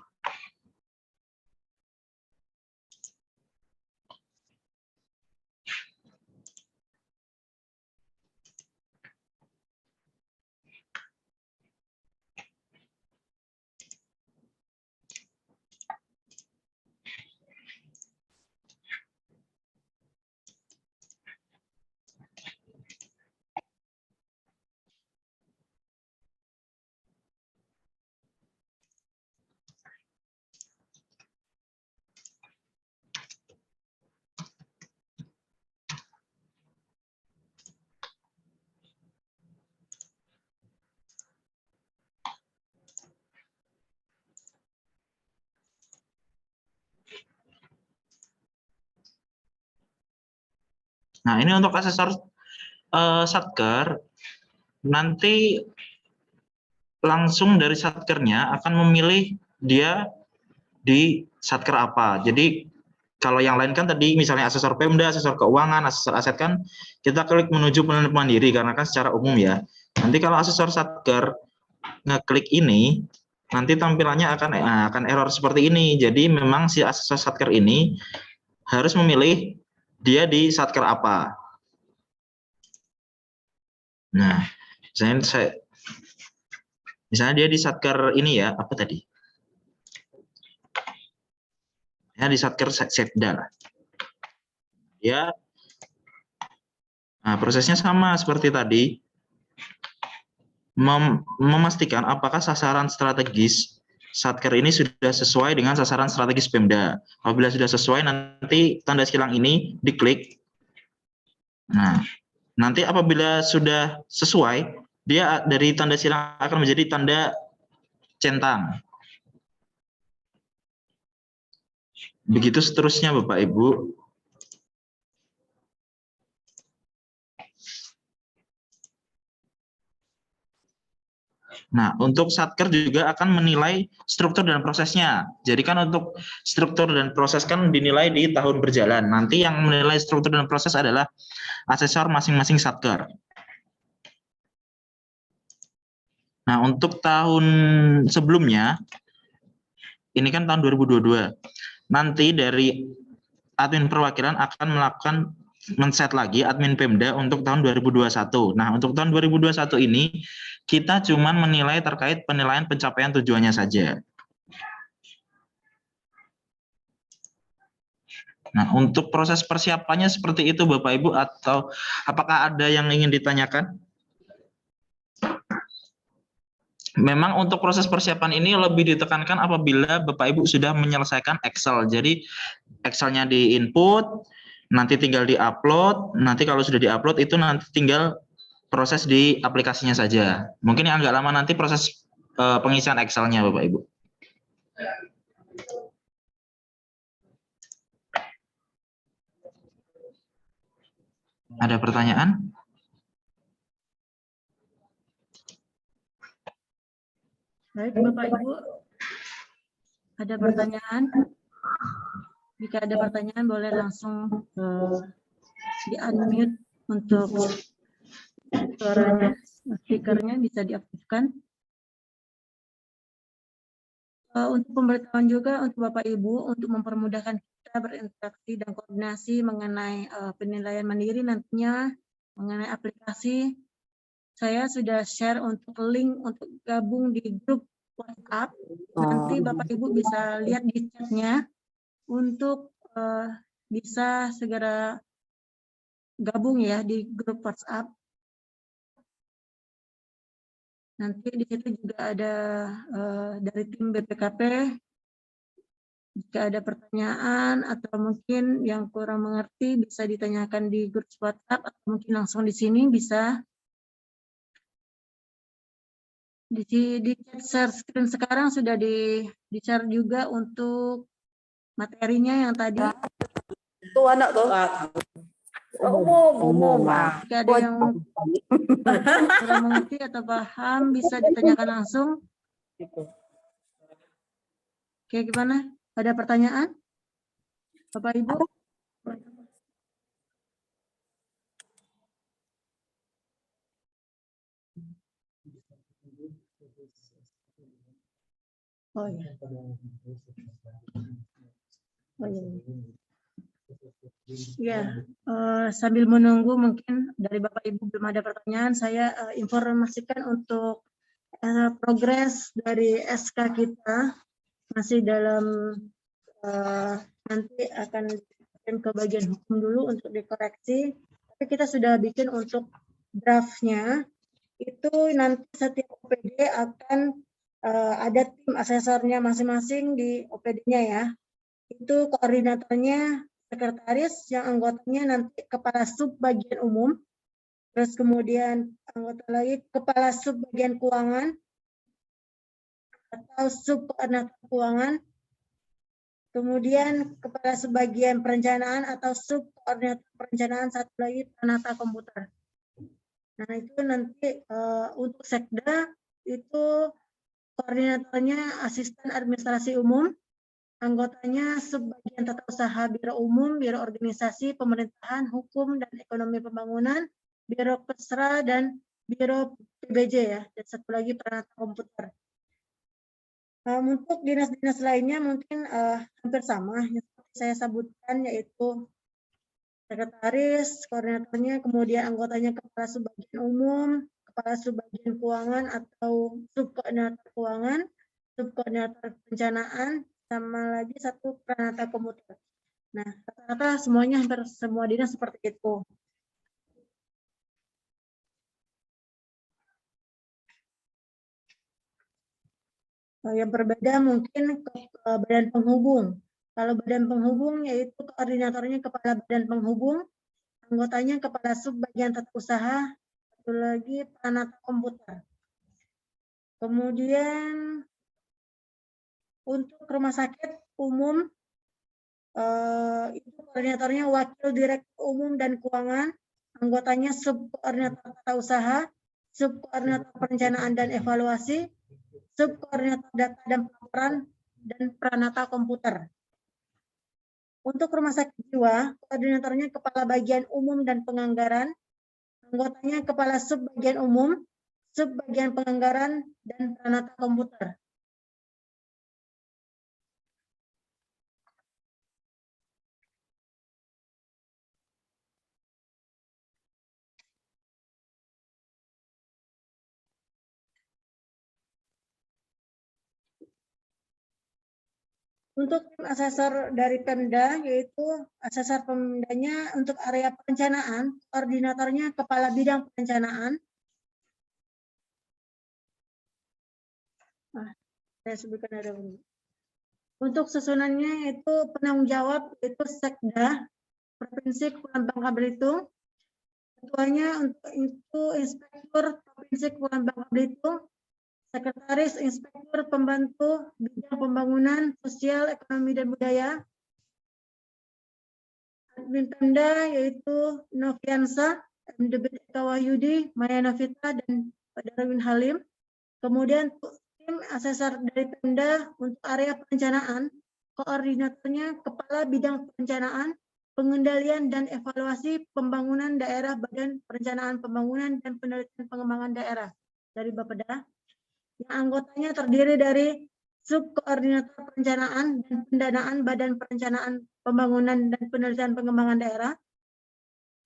Nah, ini untuk asesor Satker, nanti langsung dari Satkernya akan memilih dia di Satker apa. Jadi kalau yang lain kan tadi misalnya asesor Pemda, asesor keuangan, asesor aset kan kita klik menuju penelitian mandiri karena kan secara umum ya. Nanti kalau asesor Satker ngeklik ini, nanti tampilannya akan error seperti ini. Jadi memang si asesor Satker ini harus memilih dia di Satker apa. Nah, misalnya dia di Satker ini ya, apa tadi? Ya, di Satker Setda. Ya, nah prosesnya sama seperti tadi. Memastikan apakah sasaran strategis Satker ini sudah sesuai dengan sasaran strategis Pemda. Apabila sudah sesuai, nanti tanda silang ini diklik. Nah, nanti apabila sudah sesuai, dia dari tanda silang akan menjadi tanda centang. Begitu seterusnya Bapak Ibu. Nah, untuk Satker juga akan menilai struktur dan prosesnya. Jadi kan untuk struktur dan proses kan dinilai di tahun berjalan. Nanti yang menilai struktur dan proses adalah asesor masing-masing Satker. Nah, untuk tahun sebelumnya, ini kan tahun 2022, nanti dari admin perwakilan akan melakukan men-set lagi admin Pemda untuk tahun 2021. Nah, untuk tahun 2021 ini kita cuma menilai terkait penilaian pencapaian tujuannya saja. Nah, untuk proses persiapannya seperti itu Bapak Ibu, atau apakah ada yang ingin ditanyakan? Memang untuk proses persiapan ini lebih ditekankan apabila Bapak Ibu sudah menyelesaikan Excel. Jadi Excelnya di input, nanti tinggal di-upload, nanti kalau sudah di-upload itu nanti tinggal proses di aplikasinya saja. Mungkin yang agak lama nanti proses pengisian Excelnya Bapak Ibu. Ada pertanyaan? Baik, Bapak Ibu, ada pertanyaan? Jika ada pertanyaan boleh langsung di-unmute untuk suaranya, speakernya bisa diaktifkan. Untuk pemberitahuan juga untuk Bapak Ibu, untuk mempermudahkan kita berinteraksi dan koordinasi mengenai penilaian mandiri nantinya, mengenai aplikasi, saya sudah share untuk link untuk gabung di grup WhatsApp. Nanti Bapak Ibu bisa lihat di chatnya untuk bisa segera gabung ya di grup WhatsApp. Nanti di situ juga ada dari tim BPKP. Jika ada pertanyaan atau mungkin yang kurang mengerti bisa ditanyakan di grup WhatsApp atau mungkin langsung di sini bisa. Di share screen sekarang sudah di-share juga untuk materinya yang tadi. Tuh anak tuh. Umum. Jika ada yang kurang mengerti atau paham bisa ditanyakan langsung. Oke, gimana? Ada pertanyaan? Bapak Ibu? Oh iya. Oh iya. Ya, sambil menunggu mungkin dari Bapak Ibu belum ada pertanyaan, saya informasikan untuk progres dari SK kita masih dalam nanti akan ke bagian hukum dulu untuk dikoreksi. Tapi kita sudah bikin untuk draftnya, itu nanti setiap OPD akan ada tim asesornya masing-masing di OPD-nya ya. Itu koordinatornya sekretaris, yang anggotanya nanti kepala sub bagian umum, terus kemudian anggota lagi kepala sub bagian keuangan atau sub koordinator keuangan, kemudian kepala sebagian perencanaan atau sub koordinator perencanaan, satu lagi penata komputer. Nah itu nanti untuk sekda itu koordinatornya asisten administrasi umum, anggotanya subbagian tata usaha biro umum, biro organisasi, pemerintahan, hukum, dan ekonomi pembangunan, biro kesra, dan biro PBJ ya, dan satu lagi penata komputer. Untuk dinas-dinas lainnya mungkin hampir sama, yang seperti saya sebutkan, yaitu sekretaris, koordinatornya, kemudian anggotanya kepala subbagian umum, kepala subbagian keuangan atau subkoordinator keuangan, subkoordinator perencanaan, sama lagi satu penata komputer. Nah, rata-rata semuanya hampir semua dinas seperti itu. Yang berbeda mungkin ke badan penghubung. Kalau badan penghubung yaitu koordinatornya kepala badan penghubung, anggotanya kepala sub bagian tata usaha, satu lagi penata komputer. Kemudian untuk rumah sakit umum, itu koordinatornya wakil direktur umum dan keuangan, anggotanya sub koordinator tata usaha, sub koordinator perencanaan dan evaluasi, sub koordinator data dan pelaporan, dan pranata komputer. Untuk rumah sakit jiwa, koordinatornya kepala bagian umum dan penganggaran, anggotanya kepala sub bagian umum, sub bagian penganggaran, dan pranata komputer. Untuk tim asesor dari Pemda, yaitu asesor Pemdanya untuk area perencanaan, koordinatornya kepala bidang perencanaan. Saya sebutkan ada ini. Untuk susunannya itu penanggung jawab yaitu Sekda Provinsi Kepulauan Bangka Belitung. Ketuanya untuk itu Inspektur Provinsi Kepulauan Bangka Belitung, Sekretaris Inspektur Pembantu Bidang Pembangunan Sosial, Ekonomi dan Budaya, admin Pemda yaitu Noviansa, MDB Eka Wahyudi, Maya Novita, dan Pak Darwin Halim. Kemudian tim asesor dari Pemda untuk area perencanaan, koordinatornya Kepala Bidang Perencanaan, Pengendalian dan Evaluasi Pembangunan Daerah Badan Perencanaan Pembangunan dan Penelitian Pengembangan Daerah dari Bapeda. Yang anggotanya terdiri dari Subkoordinator Perencanaan dan Pendanaan Badan Perencanaan Pembangunan dan Penelitian Pengembangan Daerah,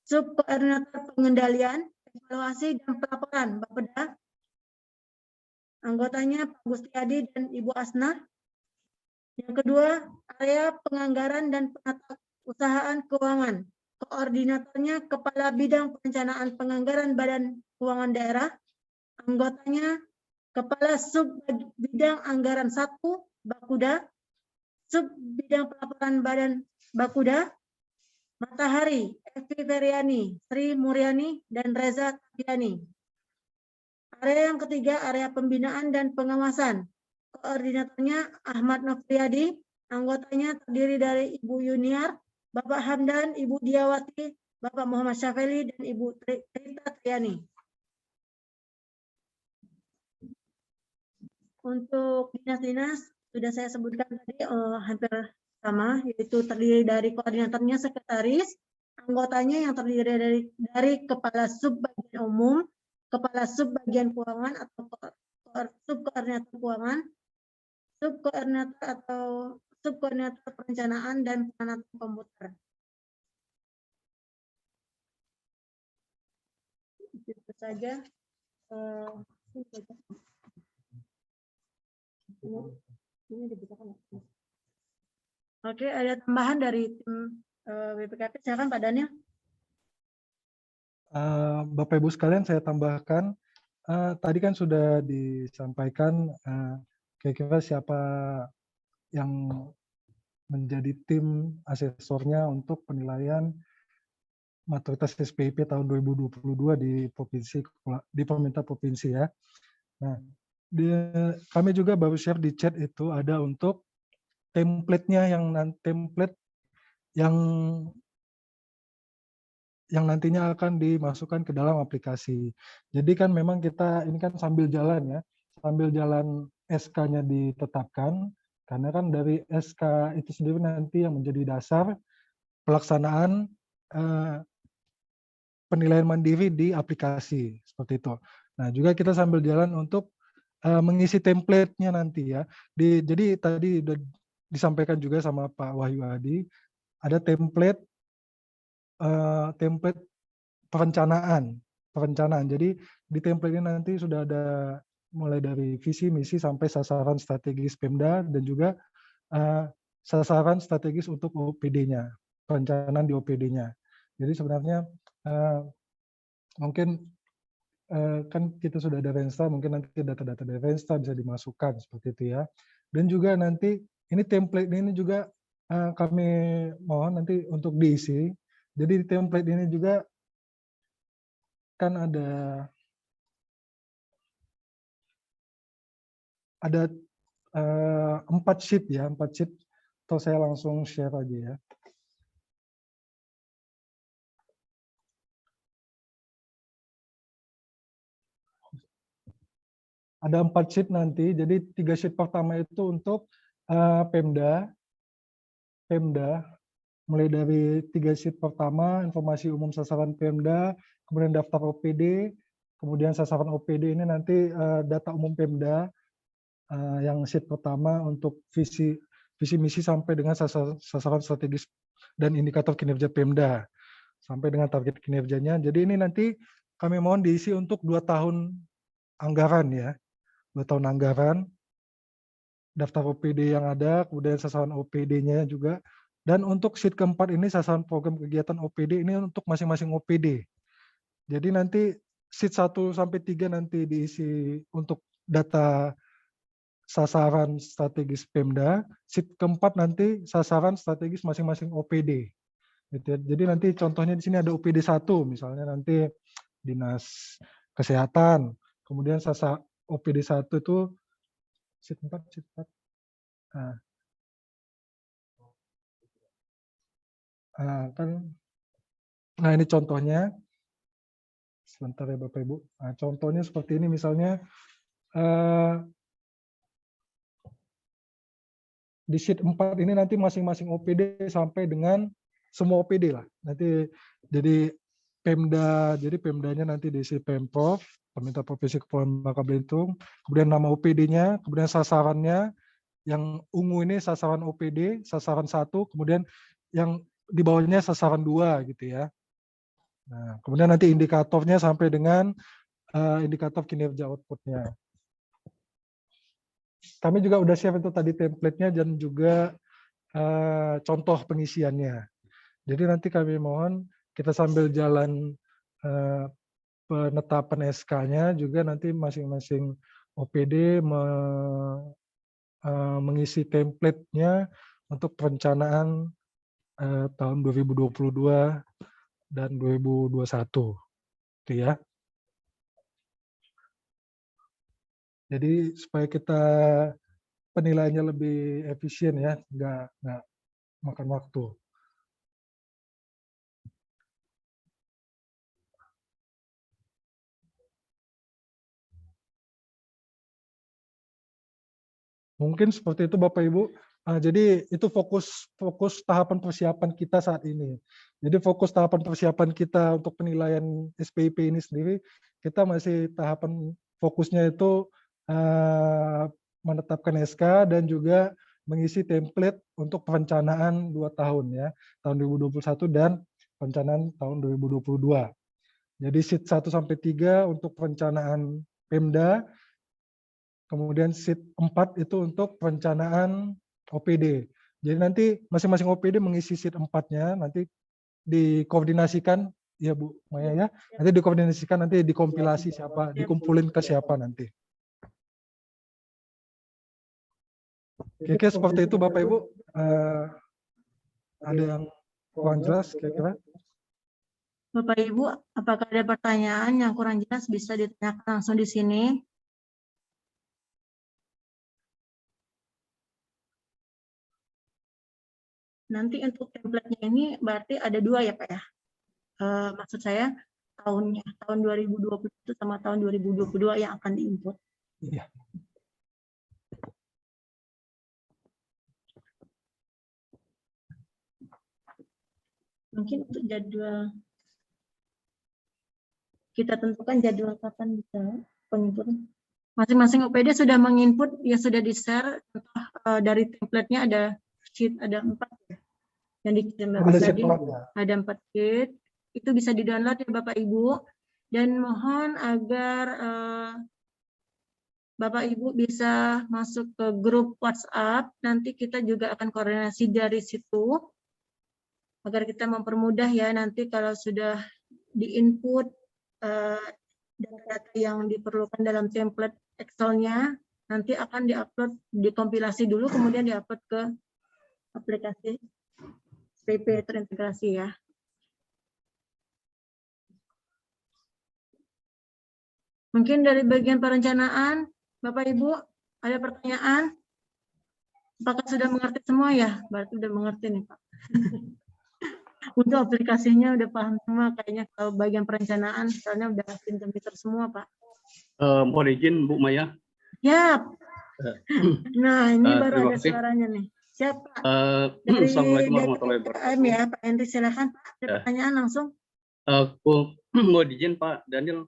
Subkoordinator Pengendalian, Evaluasi dan Pelaporan Bapeda. Anggotanya Pak Gustiadi dan Ibu Asna. Yang kedua, area penganggaran dan penata usahaan keuangan. Koordinatornya Kepala Bidang Perencanaan Penganggaran Badan Keuangan Daerah. Anggotanya Kepala Sub Bidang Anggaran 1 Bakuda, Sub Bidang Pelaporan Badan Bakuda, Matahari, Evi Feriani, Sri Muryani, dan Reza Tapiani. Area yang ketiga, area pembinaan dan pengawasan. Koordinatornya Ahmad Nofriyadi, anggotanya terdiri dari Ibu Yuniar, Bapak Hamdan, Ibu Diawati, Bapak Muhammad Syafeli, dan Ibu Rita Triani. Untuk dinas-dinas sudah saya sebutkan tadi hampir sama, yaitu terdiri dari koordinatornya sekretaris, anggotanya yang terdiri dari kepala sub bagian umum, kepala sub bagian keuangan atau subkoordinator keuangan, subkoordinator perencanaan dan penanganan komputer. Itu saja. Ini dibukakan. Oke, ada tambahan dari tim BPKP. Silakan Pak Daniel. Bapak Ibu sekalian, saya tambahkan, tadi kan sudah disampaikan kira-kira siapa yang menjadi tim asesornya untuk penilaian maturitas SPIP tahun 2022 di pemerintah provinsi ya. Nah, kami juga baru share di chat itu ada untuk template-nya template yang nantinya akan dimasukkan ke dalam aplikasi. Jadi kan memang kita ini kan sambil jalan ya, sambil jalan SK-nya ditetapkan, karena kan dari SK itu sendiri nanti yang menjadi dasar pelaksanaan penilaian mandiri di aplikasi, seperti itu. Nah, juga kita sambil jalan untuk mengisi template-nya nanti ya. Jadi tadi sudah disampaikan juga sama Pak Wahyu Adi, ada template perencanaan. Jadi di template ini nanti sudah ada mulai dari visi, misi sampai sasaran strategis Pemda dan juga sasaran strategis untuk OPD-nya, perencanaan di OPD-nya. Jadi sebenarnya mungkin kan kita sudah ada Renstra, mungkin nanti data-data dari Renstra bisa dimasukkan seperti itu ya. Dan juga nanti ini template ini juga kami mohon nanti untuk diisi. Jadi di template ini juga kan ada 4 sheet ya, 4 sheet. Atau saya langsung share aja ya. Ada 4 sheet nanti, jadi 3 sheet pertama itu untuk Pemda, mulai dari 3 sheet pertama, informasi umum sasaran Pemda, kemudian daftar OPD, kemudian sasaran OPD ini nanti data umum Pemda, yang sheet pertama untuk visi misi sampai dengan sasaran strategis dan indikator kinerja Pemda, sampai dengan target kinerjanya. Jadi ini nanti kami mohon diisi untuk 2 tahun anggaran ya. 2 tahun anggaran, daftar OPD yang ada, kemudian sasaran OPD-nya juga, dan untuk sheet keempat ini sasaran program kegiatan OPD ini untuk masing-masing OPD. Jadi nanti sheet 1 sampai 3 nanti diisi untuk data sasaran strategis Pemda, sheet keempat nanti sasaran strategis masing-masing OPD. Jadi nanti contohnya di sini ada OPD 1 misalnya nanti Dinas Kesehatan, kemudian OPD 1 itu sheet 4. Nah, Nah ini contohnya. Sebentar ya Bapak Ibu. Nah, contohnya seperti ini misalnya di sheet 4 ini nanti masing-masing OPD sampai dengan semua OPD lah. Nanti jadi Pemdanya nanti diisi Pemprov, Pemerintah Provinsi Kepulauan Bangka Belitung, kemudian nama OPD-nya, kemudian sasarannya, yang ungu ini sasaran OPD, sasaran 1, kemudian yang di bawahnya sasaran 2 gitu ya. Nah, kemudian nanti indikatornya sampai dengan indikator kinerja output-nya. Kami juga udah siap itu tadi template-nya dan juga contoh pengisiannya. Jadi nanti kami mohon kita sambil jalan penetapan SK-nya juga nanti masing-masing OPD mengisi template-nya untuk perencanaan tahun 2022 dan 2021. Itu ya. Jadi supaya kita penilaiannya lebih efisien ya, nggak makan waktu. Mungkin seperti itu Bapak Ibu. Jadi itu fokus tahapan persiapan kita saat ini. Jadi fokus tahapan persiapan kita untuk penilaian SPIP ini sendiri, kita masih tahapan fokusnya itu menetapkan SK dan juga mengisi template untuk perencanaan 2 tahun ya, tahun 2021 dan perencanaan tahun 2022. Jadi sheet 1 sampai 3 untuk perencanaan Pemda, kemudian sheet 4 itu untuk perencanaan OPD. Jadi nanti masing-masing OPD mengisi sheet 4-nya, nanti dikoordinasikan ya Bu Maya ya. Nanti dikoordinasikan, nanti dikompilasi siapa, dikumpulin ke siapa nanti. Kira-kira seperti itu Bapak Ibu. Ada yang kurang jelas kira-kira? Bapak Ibu, apakah ada pertanyaan yang kurang jelas bisa ditanyakan langsung di sini? Nanti untuk template-nya ini berarti ada 2 ya Pak ya? Maksud saya tahunnya, tahun 2021 sama tahun 2022 yang akan diinput. Iya. Mungkin untuk jadwal, kita tentukan jadwal kapan bisa penginputan. Masing-masing OPD sudah menginput, ya sudah di-share. Dari template-nya ada sheet, ada 4 ya. Yang dikirim tadi ada 4 sheet. Itu bisa di-download ya Bapak Ibu. Dan mohon agar Bapak Ibu bisa masuk ke grup WhatsApp. Nanti kita juga akan koordinasi dari situ. Agar kita mempermudah ya nanti kalau sudah di-input data-data yang diperlukan dalam template Excel-nya, nanti akan di-upload, dikompilasi dulu, kemudian di-upload ke aplikasi SPIP terintegrasi ya. Mungkin dari bagian perencanaan, Bapak Ibu, ada pertanyaan? Apakah sudah mengerti semua ya? Berarti sudah mengerti nih Pak. Untuk aplikasinya udah paham semua kayaknya, kalau bagian perencanaan soalnya udah pinter-pinter semua Pak. Mohon izin Bu Maya. Ya. Nah ini baru ada terima kasih. suaranya nih. Siapa? Assalamualaikum warahmatullahi wabarakatuh. Ya Pak Henry, silakan Pak. Ada pertanyaan langsung. Mohon izin Pak Daniel.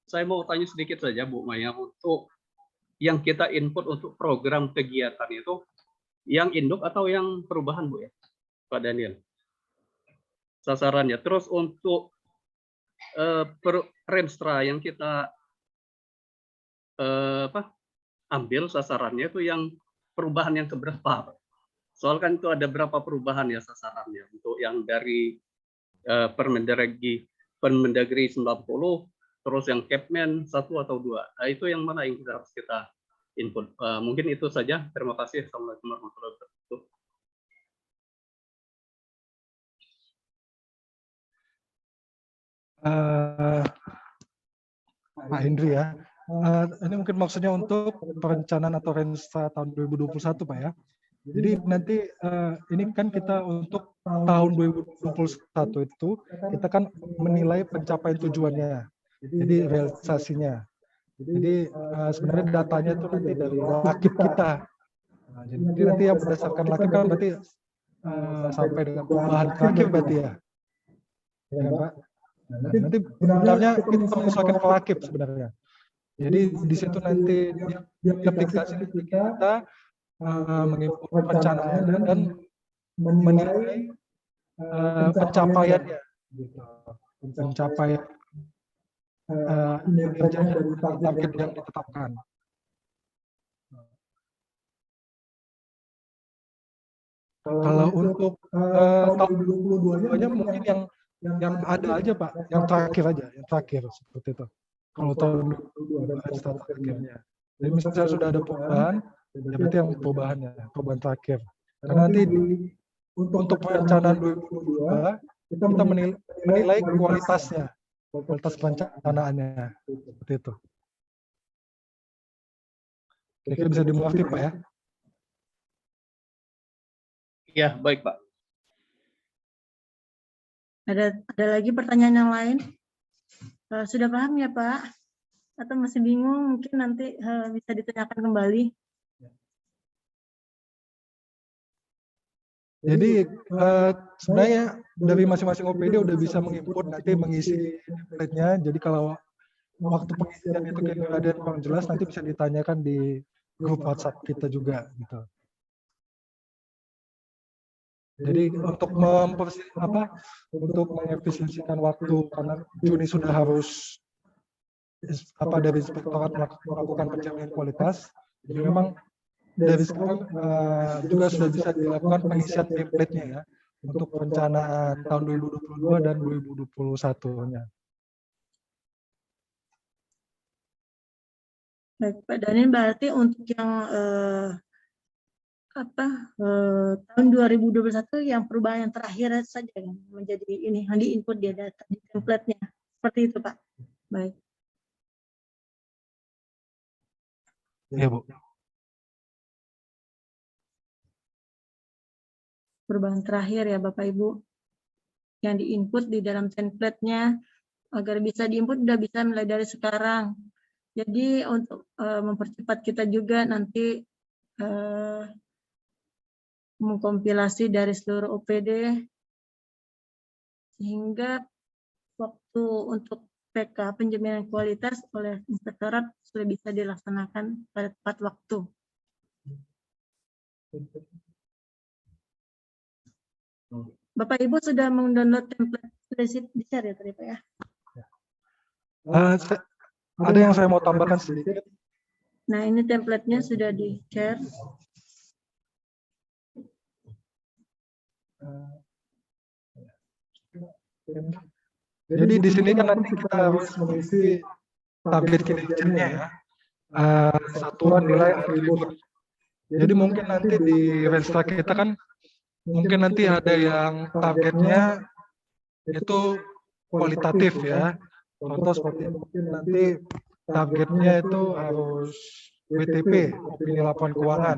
Saya mau tanya sedikit saja Bu Maya, untuk yang kita input untuk program kegiatan itu, yang induk atau yang perubahan Bu ya, Pak Daniel? Sasarannya. Terus untuk Remstra yang kita ambil sasarannya itu yang perubahan yang keberapa? Soal kan itu ada berapa perubahan ya sasarannya untuk yang dari Permendagri 90, terus yang Kepmen 1 atau 2. Nah, itu yang mana yang harus kita input? Mungkin itu saja. Terima kasih. Assalamualaikum warahmatullahi wabarakatuh. Pak Hendri ya. Ini mungkin maksudnya untuk perencanaan atau Remstra tahun 2021 Pak ya. Jadi nanti ini kan kita untuk tahun 2021 itu kita kan menilai pencapaian tujuannya, jadi realisasinya. Jadi sebenarnya datanya itu nanti dari lakip kita. Nah, jadi nanti yang berdasarkan lakip kan berarti sampai dengan perubahan terakhir berarti ya. Ya Pak. Nah, nanti sebenarnya kita menyesuaikan ke lakip sebenarnya. Jadi di situ nanti di aplikasi kita menginput perencanaan dan menilai pencapaiannya, gitu. Pencapaian kinerja dari target yang ditetapkan. Kalau untuk tahun 2022-nya mungkin yang ada aja Pak, yang terakhir seperti itu. Kalau tahun 2022 ada start akhirnya. Jadi misalnya sudah ada perubahan, ya berarti yang perubahan terakhir. Karena nanti untuk perencanaan 2022 kita menilai kualitas perencanaannya seperti itu. Kira-kira bisa dimengerti Pak ya? Ya, baik Pak. Ada lagi pertanyaan yang lain? Sudah paham ya Pak? Atau masih bingung? Mungkin nanti bisa ditanyakan kembali. Jadi sebenarnya dari masing-masing OPD udah bisa menginput nanti mengisi template-nya. Jadi kalau waktu pengisian itu kira-kira ada yang kurang jelas nanti bisa ditanyakan di grup WhatsApp kita juga gitu. Jadi untuk mengefisiensikan waktu karena Juni sudah harus dari inspektorat melakukan pencapaian kualitas. Jadi memang dari sekarang juga sudah bisa dilakukan pengisian template-nya ya untuk perencanaan tahun 2022 dan 2021-nya. Baik Pak Daniel, berarti untuk yang tahun 2021 yang perubahan yang terakhir saja yang menjadi ini yang diinput dia data di template-nya. Seperti itu Pak. Baik. Iya Bu. Perubahan terakhir ya Bapak Ibu yang diinput di dalam template-nya agar bisa diinput udah bisa mulai dari sekarang. Jadi untuk mempercepat kita juga nanti mengkompilasi dari seluruh OPD sehingga waktu untuk PK penjaminan kualitas oleh inspektorat sudah bisa dilaksanakan pada tepat waktu. Bapak Ibu sudah mendownload template di share ya tadi Pak ya? Ada yang saya mau tambahkan sedikit. Nah ini template-nya sudah di share. Jadi di sini kan nanti kita harus mengisi target kinerjanya ya, satuan nilai atribut. Jadi mungkin nanti di Renstra kita kan mungkin nanti ada yang targetnya itu kualitatif ya. Contoh seperti mungkin nanti targetnya itu harus WTP, opini laporan keuangan.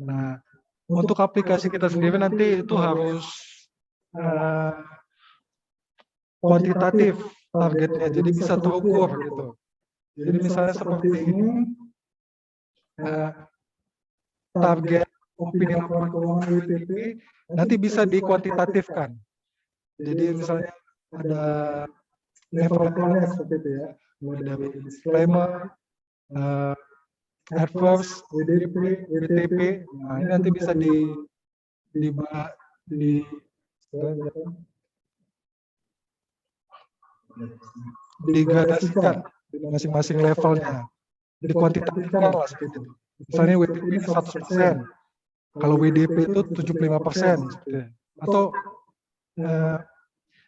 Nah, untuk aplikasi kita sendiri nanti itu harus kuantitatif targetnya, jadi bisa terukur gitu. Jadi misalnya seperti ini, target opini laporan keuangan WTP nanti bisa dikuantitatifkan. Jadi misalnya ada level-levelnya seperti itu ya, mulai dari disclaimer, adverse, WTP, nah ini nanti bisa digradasikan di masing-masing levelnya, dikuantitatifkan lah seperti itu. Misalnya WTP 100%, kalau WDP itu 75%, atau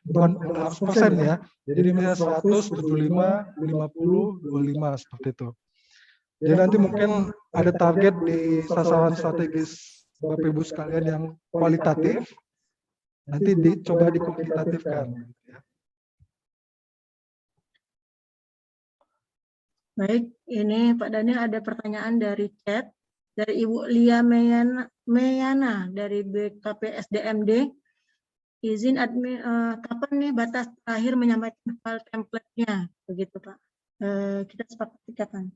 bukan 100% ya, jadi misalnya 100, 75, 50, 25 seperti itu. Jadi nanti mungkin ada target di sasaran strategis Bapak Ibu sekalian yang kualitatif, nanti coba dikuantitatifkan. Baik, ini Pak Daniel ada pertanyaan dari chat. dari Ibu Lia Meyana dari BKP SDMD. Izin admin, kapan nih batas terakhir menyampaikan file template-nya, begitu Pak? Kita sepakati kapan?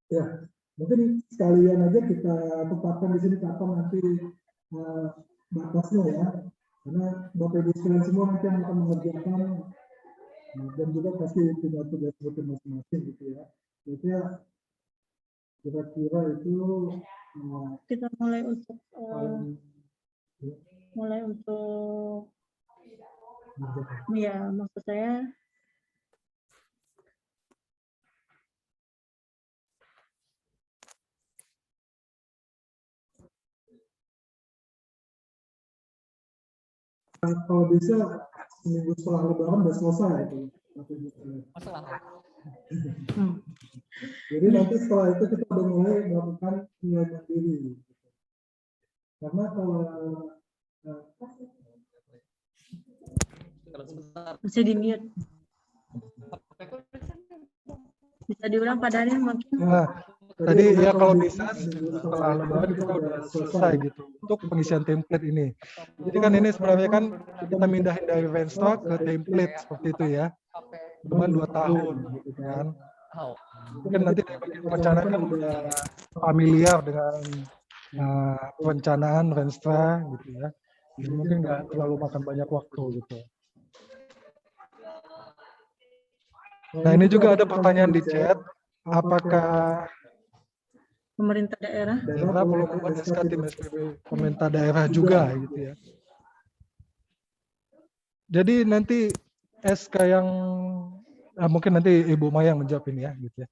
Ya, mungkin sekalian aja kita tetapkan di sini kapan nanti batasnya ya, karena Bapak Ibu sekalian semua nanti yang akan mengerjakan dan juga pasti punya tugas masing-masing gitu ya. Jadi kira-kira itu Kita mulai untuk paling ya, maksud saya kalau bisa seminggu setelah Lebaran udah selesai itu. Jadi nanti setelah itu kita udah mulai melakukan nilai mandiri. Karena kalau masih di mute. Bisa diulang Pak Daniel mungkin? Nah, tadi ya kalau bisa setelah Lebaran kita udah selesai gitu untuk pengisian template ini. Jadi kan ini sebenarnya kan kita mindahin dari Venstra ke template seperti itu ya. Cuma 2 tahun gitu kan. Mungkin nanti dari bagian perencanaan kan udah familiar dengan perencanaan Venstra gitu ya. Jadi mungkin nggak terlalu makan banyak waktu gitu. Nah ini juga ada pertanyaan di chat, apakah Pemerintah daerah? daerah perlu membuat SK tim SPP pemerintah daerah juga gitu ya. Jadi nanti SK yang mungkin nanti Ibu Maya yang menjawab ini ya gitu ya.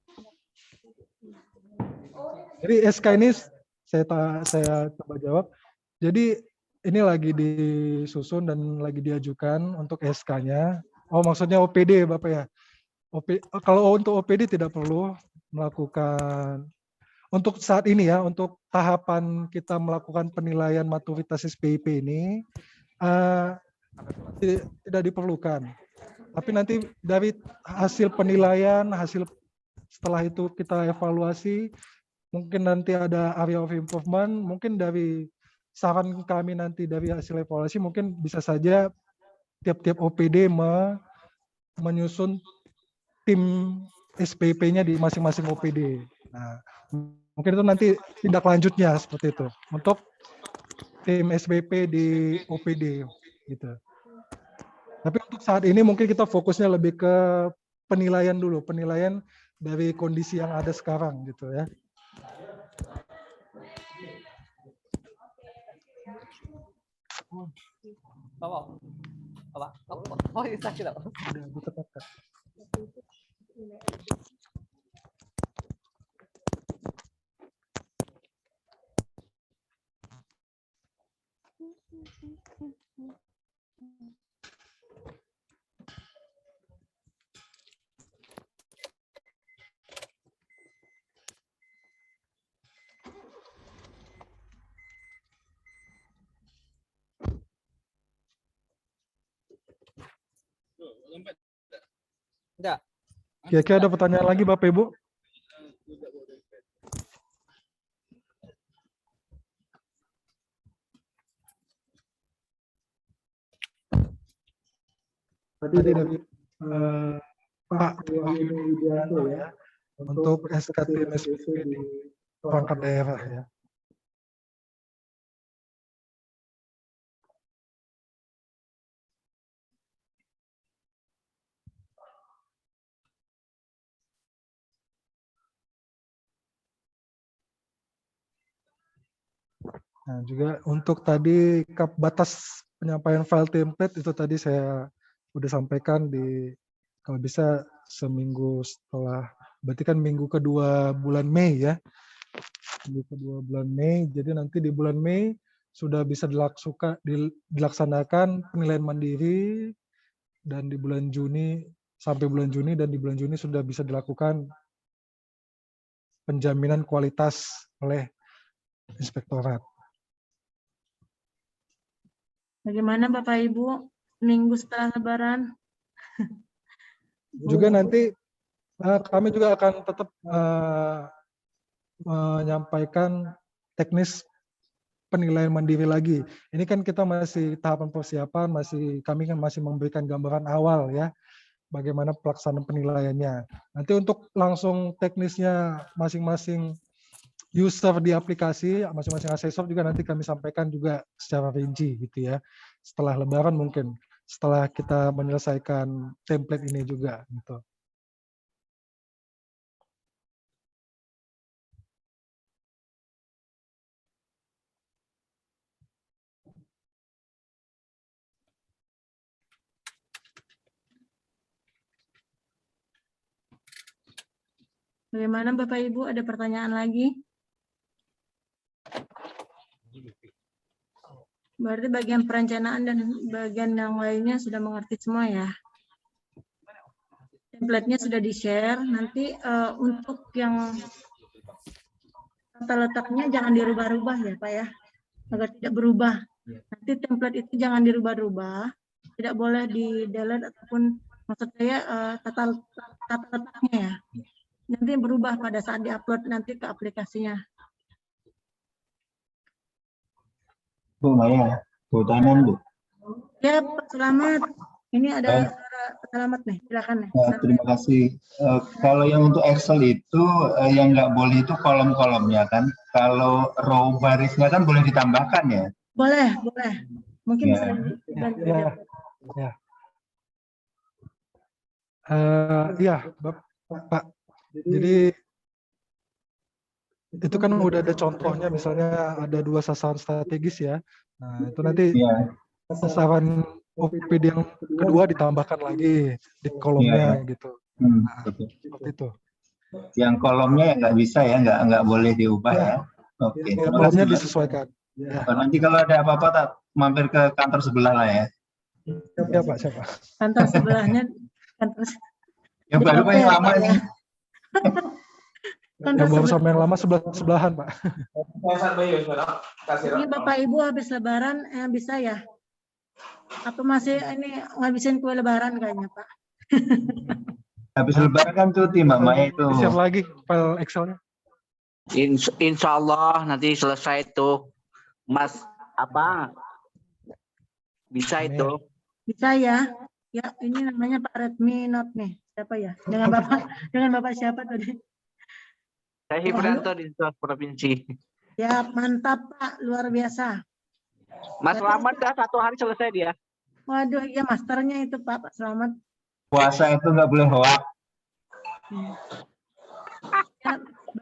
Jadi SK ini saya coba jawab. Jadi ini lagi disusun dan lagi diajukan untuk SK-nya. Oh maksudnya OPD Bapak ya. Kalau untuk OPD tidak perlu melakukan untuk saat ini ya, untuk tahapan kita melakukan penilaian maturitas SPIP ini tidak diperlukan. Tapi nanti dari hasil penilaian, setelah itu kita evaluasi, mungkin nanti ada area of improvement, mungkin dari saran kami nanti dari hasil evaluasi, mungkin bisa saja tiap-tiap OPD menyusun tim SPP-nya di masing-masing OPD. Nah, mungkin itu nanti tindak lanjutnya seperti itu untuk tim SPP di OPD gitu. Tapi untuk saat ini mungkin kita fokusnya lebih ke penilaian dulu, penilaian dari kondisi yang ada sekarang gitu ya. Oh, iya, sakit. Udah ditetapkan. Enggak. Kira-kira ada pertanyaan lagi Bapak Ibu? Tadi dari Pak Wahyudi Widianto ya, untuk SKT MSPP di perangkat daerah ya. Nah, juga untuk tadi batas penyampaian file template itu tadi saya udah sampaikan kalau bisa seminggu setelah, berarti kan minggu kedua bulan Mei ya. Minggu kedua bulan Mei, jadi nanti di bulan Mei sudah bisa dilaksanakan penilaian mandiri dan di bulan Juni sampai bulan Juni dan di bulan Juni sudah bisa dilakukan penjaminan kualitas oleh inspektorat. Bagaimana Bapak Ibu minggu setelah Lebaran? Juga nanti kami juga akan tetap menyampaikan teknis penilaian mandiri lagi. Ini kan kita masih tahapan persiapan, kami kan masih memberikan gambaran awal ya, bagaimana pelaksanaan penilaiannya. Nanti untuk langsung teknisnya masing-masing user di aplikasi, masing-masing asesor juga nanti kami sampaikan juga secara rinci gitu ya. Setelah Lebaran mungkin, setelah kita menyelesaikan template ini juga gitu. Bagaimana Bapak Ibu, ada pertanyaan lagi? Berarti bagian perencanaan dan bagian yang lainnya sudah mengerti semua ya. Template-nya sudah di-share. Nanti untuk yang tata letaknya jangan dirubah-rubah ya Pak ya, agar tidak berubah. Nanti template itu jangan dirubah-rubah, tidak boleh di-delete ataupun maksud saya tata letaknya ya. Nanti berubah pada saat di-upload nanti ke aplikasinya. Bu Maya, pertanyaan Bu. Ya Pak Selamat, ini ada suara Pak Selamat nih, silakan nih. Terima kasih. Kalau yang untuk Excel itu yang nggak boleh itu kolom-kolomnya kan. Kalau row barisnya kan boleh ditambahkan ya. Boleh, boleh. Mungkin bisa dibantu. Iya, Pak. Jadi itu kan udah ada contohnya, misalnya ada 2 sasaran strategis ya. Nah, itu nanti sasaran OPD yang kedua ditambahkan lagi di kolomnya gitu. Seperti itu. Yang kolomnya ya nggak bisa ya, nggak boleh diubah ya. Oke. Kolomnya disesuaikan. Nanti kalau ada apa-apa tak mampir ke kantor sebelah lah ya. Ya Pak, siapa? Kantor sebelahnya, kantor Yang baru Pak, yang lama ini. Yang baru sama yang lama sebelahan Pak. Ini Bapak Ibu habis Lebaran bisa ya? Atau masih ini ngabisin kue Lebaran kayaknya Pak? Habis Lebaran kan cuti Mbak Maya itu. Siap lagi file Excel-nya. Insya Allah nanti selesai tuh Mas bisa itu. Bisa ya? Ya ini namanya Pak Redmi Note nih. Siapa ya? Dengan Bapak siapa tadi? Saya Hiprianto di Provinsi. Ya mantap Pak, luar biasa. Mas Selamat dah 1 hari selesai dia. Waduh, ya masternya itu Pak Selamat. Puasa itu nggak boleh hoak. Ya,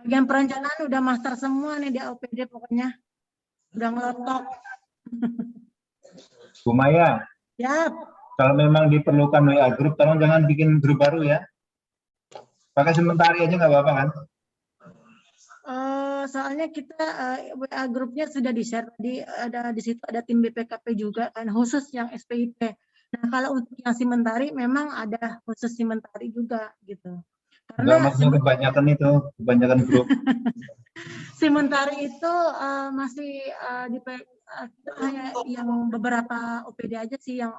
bagian perencanaan udah master semua nih di OPD pokoknya. Udah ngelotok. Bu Maya. Ya. Kalau memang diperlukan WA grup, tolong jangan bikin grup baru ya. Pakai sementari aja nggak apa-apa kan? Soalnya kita WA grupnya sudah di-share tadi, ada di situ ada tim BPKP juga kan khusus yang SPIP. Nah kalau untuk yang Simentari memang ada khusus Simentari juga gitu. Karena kebanyakan grup. Simentari itu masih hanya yang beberapa OPD aja sih yang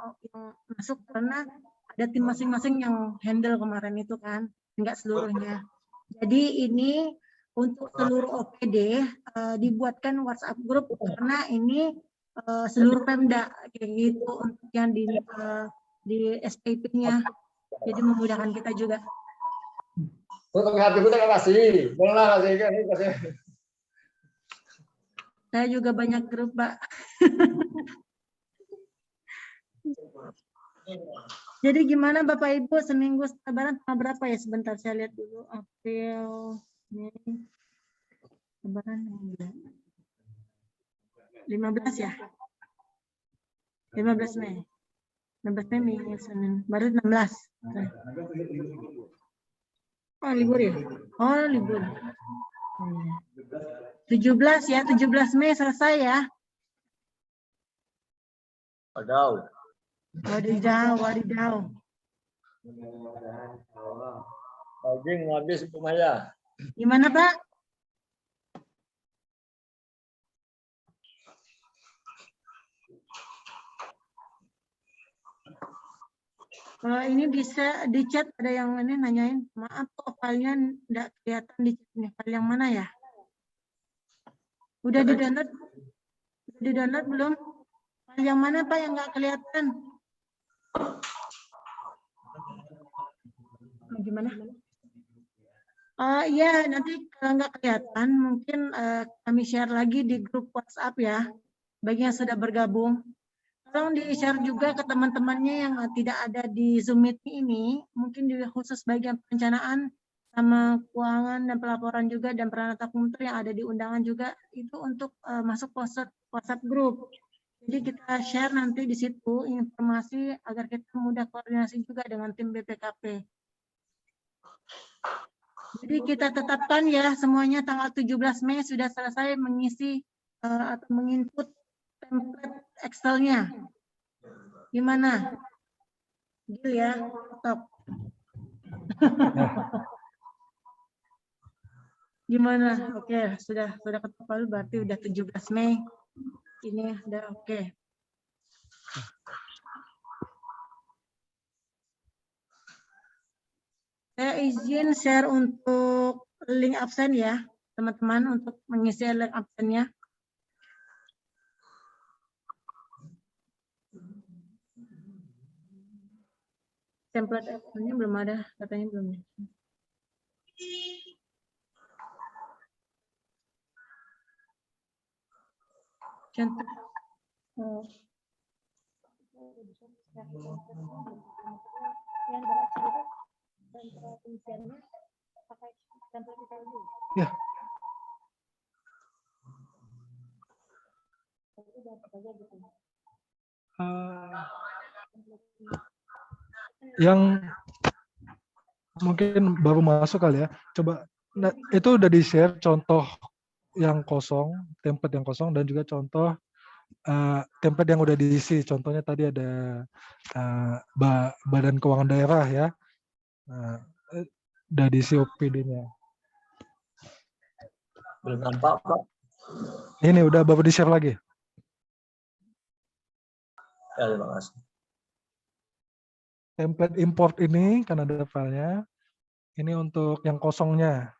masuk karena ada tim masing-masing yang handle kemarin itu kan, enggak seluruhnya. Jadi ini untuk seluruh OPD dibuatkan WhatsApp grup karena ini seluruh Pemda kayak gitu untuk yang di SPIP-nya. Jadi memudahkan kita juga. Saya juga banyak grup, Pak. Jadi gimana Bapak Ibu seminggu Lebaran tanggal berapa ya? Sebentar saya lihat dulu. April, Mei, Lebaran 15 ya? 15 Mei. 15 Mei Minggu Senin. Baru 16. Oh libur ya? Oh libur. 17 ya, 17 Mei selesai ya. Wadidaw. Habis Bu Maya. Gimana Pak? Ini bisa di chat, ada yang ini nanyain, maaf kok filenya enggak kelihatan di chatnya, file yang mana ya? Udah di-download? Udah di-download belum? File yang mana Pak yang nggak kelihatan? Gimana? Iya, nanti kalau nggak kelihatan, mungkin kami share lagi di grup WhatsApp ya, bagi yang sudah bergabung. Tolong di-share juga ke teman-temannya yang tidak ada di Zoom meeting ini, mungkin juga khusus bagian perencanaan sama keuangan dan pelaporan juga dan peranata komputer yang ada di undangan juga itu untuk masuk WhatsApp grup. Jadi kita share nanti di situ informasi agar kita mudah koordinasi juga dengan tim BPKP. Jadi kita tetapkan ya semuanya tanggal 17 Mei sudah selesai mengisi atau menginput template Excel-nya. Gimana? Deal ya, stop. Gimana? Oke, sudah ketok palu berarti udah 17 Mei. Ini udah oke. Saya izin share untuk link absen ya, teman-teman, untuk mengisi link absennya. Template Excel-nya belum ada, katanya belum. Contoh. Ya. Yang mungkin baru masuk kali ya, coba itu udah di-share contoh yang kosong, template yang kosong, dan juga contoh template yang udah diisi. Contohnya tadi ada Badan Keuangan Daerah ya, udah diisi OPD-nya. Belum nampak, Pak. Ini udah baru di-share lagi. Ya, terima kasih. Template import ini kan ada filenya. Ini untuk yang kosongnya.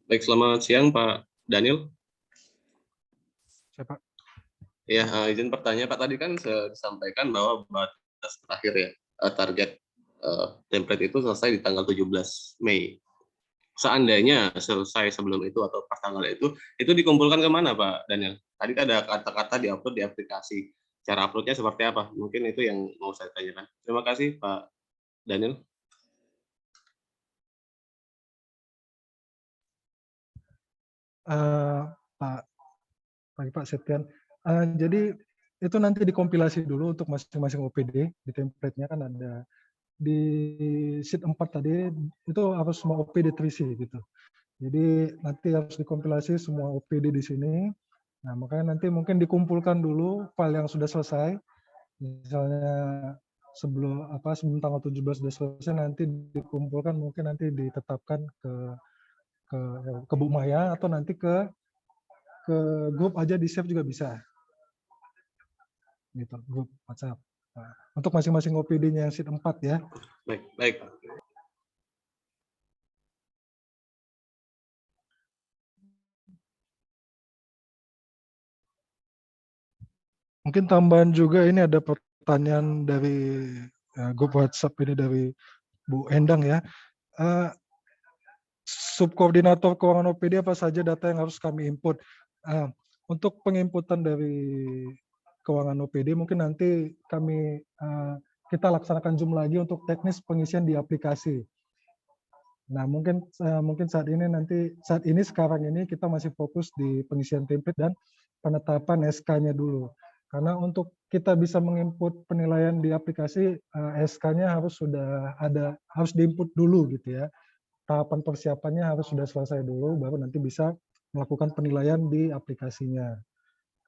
Baik, selamat siang Pak Daniel. Siapa? Ya, izin bertanya Pak, tadi kan disampaikan bahwa batas terakhir ya, target template itu selesai di tanggal 17 Mei. Seandainya selesai sebelum itu atau pas tanggal itu dikumpulkan kemana Pak Daniel? Tadi kan ada kata-kata di-upload di aplikasi. Cara uploadnya seperti apa? Mungkin itu yang mau saya tanyakan. Terima kasih Pak Daniel. Pak Septian. Jadi itu nanti dikompilasi dulu untuk masing-masing OPD. Di template-nya kan ada di sheet 4 tadi itu harus semua OPD terisi gitu. Jadi nanti harus dikompilasi semua OPD di sini. Nah, makanya nanti mungkin dikumpulkan dulu file yang sudah selesai. Misalnya sebelum tanggal 17 sudah selesai, nanti dikumpulkan, mungkin nanti ditetapkan ke Bu Maya atau nanti ke grup aja di save juga bisa. Gitu, grup WhatsApp. Nah, untuk masing-masing OPD-nya yang sheet 4 ya. Baik. Mungkin tambahan juga, ini ada pertanyaan dari grup WhatsApp ini dari Bu Endang ya. Subkoordinator keuangan OPD apa saja data yang harus kami input? Untuk penginputan dari keuangan OPD mungkin nanti kita laksanakan Zoom lagi untuk teknis pengisian di aplikasi. Nah, mungkin saat ini sekarang ini kita masih fokus di pengisian template dan penetapan SK-nya dulu. Karena untuk kita bisa menginput penilaian di aplikasi, SK-nya harus sudah ada, harus diinput dulu gitu ya. Tahapan persiapannya harus sudah selesai dulu, baru nanti bisa melakukan penilaian di aplikasinya.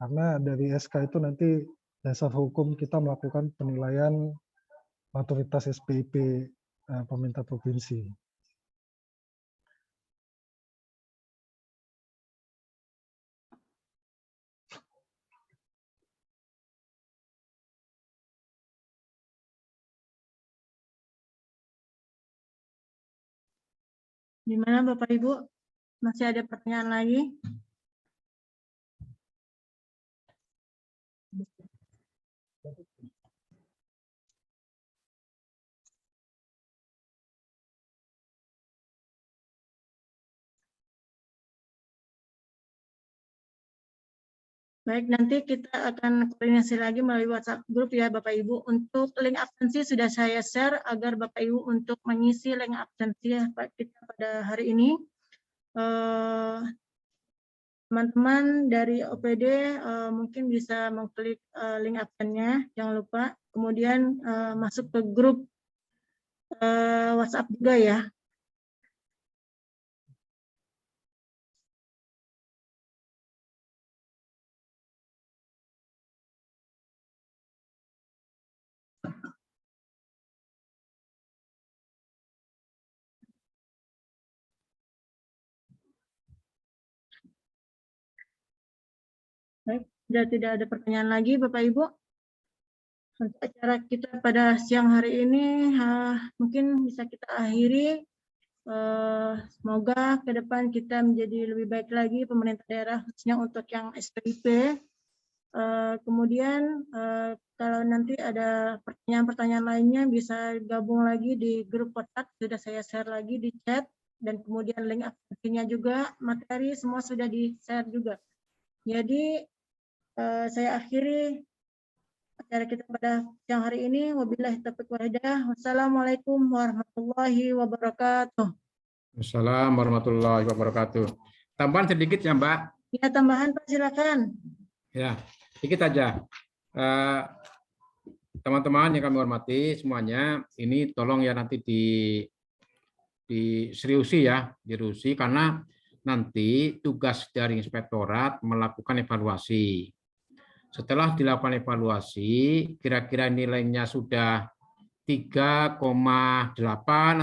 Karena dari SK itu nanti dasar hukum kita melakukan penilaian otoritas SPIP pemerintah provinsi. Gimana Bapak Ibu? Masih ada pertanyaan lagi? Baik, nanti kita akan koordinasi lagi melalui WhatsApp grup ya Bapak Ibu. Untuk link absensi sudah saya share agar Bapak Ibu untuk mengisi link absensi kita pada hari ini. Teman-teman dari OPD mungkin bisa mengklik link absennya, jangan lupa. Kemudian masuk ke grup WhatsApp juga ya. Baik, sudah tidak ada pertanyaan lagi Bapak Ibu. Untuk acara kita pada siang hari ini mungkin bisa kita akhiri. Semoga ke depan kita menjadi lebih baik lagi pemerintah daerah khususnya untuk yang SPIP. Kemudian kalau nanti ada pertanyaan-pertanyaan lainnya bisa gabung lagi di grup WhatsApp, sudah saya share lagi di chat, dan kemudian link absensinya juga, materi semua sudah di-share juga. Jadi saya akhiri acara kita pada siang hari ini. Wabillahi taufiq wal hidayah. Wassalamualaikum warahmatullahi wabarakatuh. Assalamualaikum warahmatullahi wabarakatuh. Tambahan sedikit ya Mbak. Ya, tambahan Pak, silakan. Ya, sedikit aja. Teman-teman yang kami hormati semuanya, ini tolong ya nanti diseriusi ya, dirusi karena nanti tugas dari inspektorat melakukan evaluasi. Setelah dilakukan evaluasi, kira-kira nilainya sudah 3,8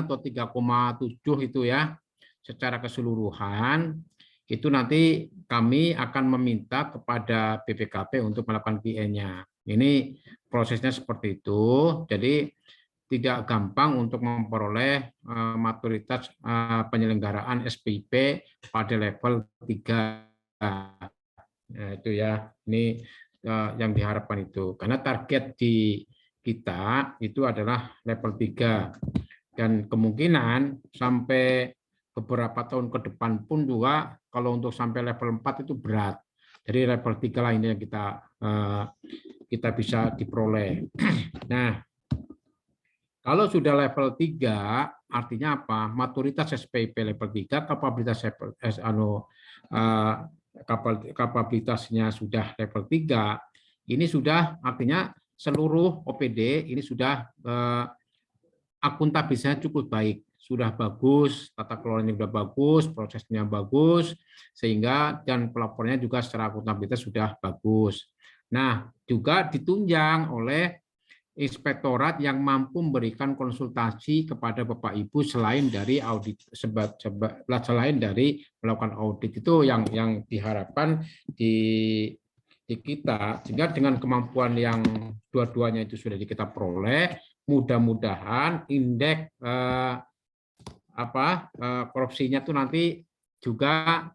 atau 3,7 itu ya, secara keseluruhan, itu nanti kami akan meminta kepada BPKP untuk melakukan PN-nya. Ini prosesnya seperti itu, jadi tidak gampang untuk memperoleh maturitas penyelenggaraan SPIP pada level 3. Nah, itu ya, ini yang diharapkan itu. Karena target di kita itu adalah level 3. Dan kemungkinan sampai beberapa tahun ke depan pun juga kalau untuk sampai level 4 itu berat. Jadi level 3 lah ini yang kita bisa diperoleh. Nah, kalau sudah level 3, artinya apa? Maturitas SPIP level 3, kapabilitasnya sudah level 3, ini sudah artinya seluruh OPD ini sudah akuntabilitasnya cukup baik, sudah bagus, tata kelolanya sudah bagus, prosesnya bagus, sehingga dan pelapornya juga secara akuntabilitas sudah bagus. Nah, juga ditunjang oleh inspektorat yang mampu memberikan konsultasi kepada Bapak Ibu selain dari audit, selain dari melakukan audit, itu yang diharapkan di kita, sehingga dengan kemampuan yang dua-duanya itu sudah kita peroleh, mudah-mudahan indeks korupsinya itu nanti juga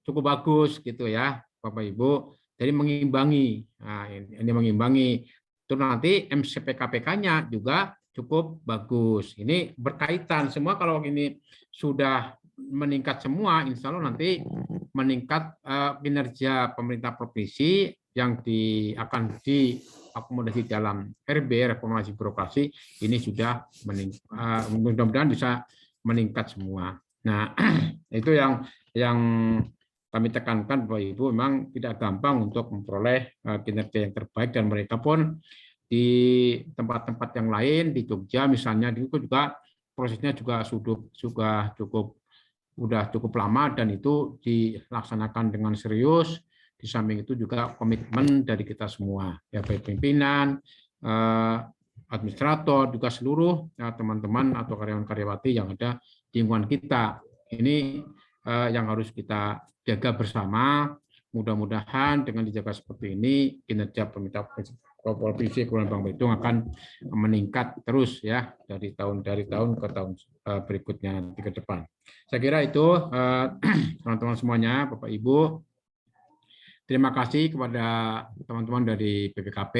cukup bagus gitu ya Bapak Ibu. Jadi mengimbangi, nah, ini mengimbangi. Itu nanti MCPKPK-nya juga cukup bagus. Ini berkaitan semua, kalau ini sudah meningkat semua, insya Allah nanti meningkat kinerja pemerintah provinsi yang akan diakomodasi dalam RB, reformasi birokrasi, ini sudah mudah-mudahan bisa meningkat semua. Nah, itu yang kami tekankan Bapak Ibu memang tidak gampang untuk memperoleh kinerja yang terbaik, dan mereka pun di tempat-tempat yang lain di Jogja misalnya itu juga prosesnya juga sudah cukup lama, dan itu dilaksanakan dengan serius. Di samping itu juga komitmen dari kita semua, ya baik pimpinan, administrator, juga seluruh teman-teman atau karyawan-karyawati yang ada di lingkungan kita. Ini yang harus kita jaga bersama. Mudah-mudahan dengan dijaga seperti ini, kinerja pemerintah Provinsi Kepulauan Bangka Belitung akan meningkat terus ya dari tahun ke tahun berikutnya nanti ke depan. Saya kira itu teman-teman semuanya, Bapak Ibu. Terima kasih kepada teman-teman dari BPKP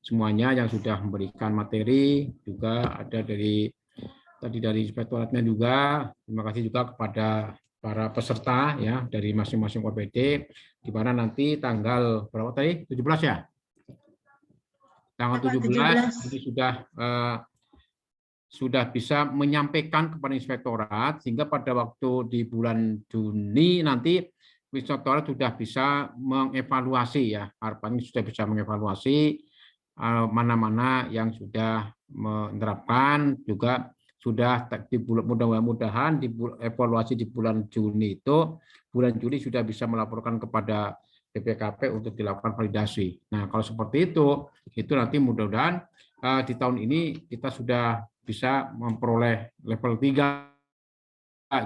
semuanya yang sudah memberikan materi, juga ada dari inspektoratnya juga. Terima kasih juga kepada para peserta ya dari masing-masing OPD, di mana nanti tanggal berapa tadi? 17 ya? Tanggal 17 ini sudah bisa menyampaikan kepada inspektorat, sehingga pada waktu di bulan Juni nanti inspektorat sudah bisa mengevaluasi ya, harapannya sudah bisa mengevaluasi mana-mana yang sudah menerapkan, juga sudah mudah-mudahan di evaluasi di bulan Juni itu, bulan Juli sudah bisa melaporkan kepada BPKP untuk dilakukan validasi. Nah, kalau seperti itu nanti mudah-mudahan di tahun ini kita sudah bisa memperoleh level 3.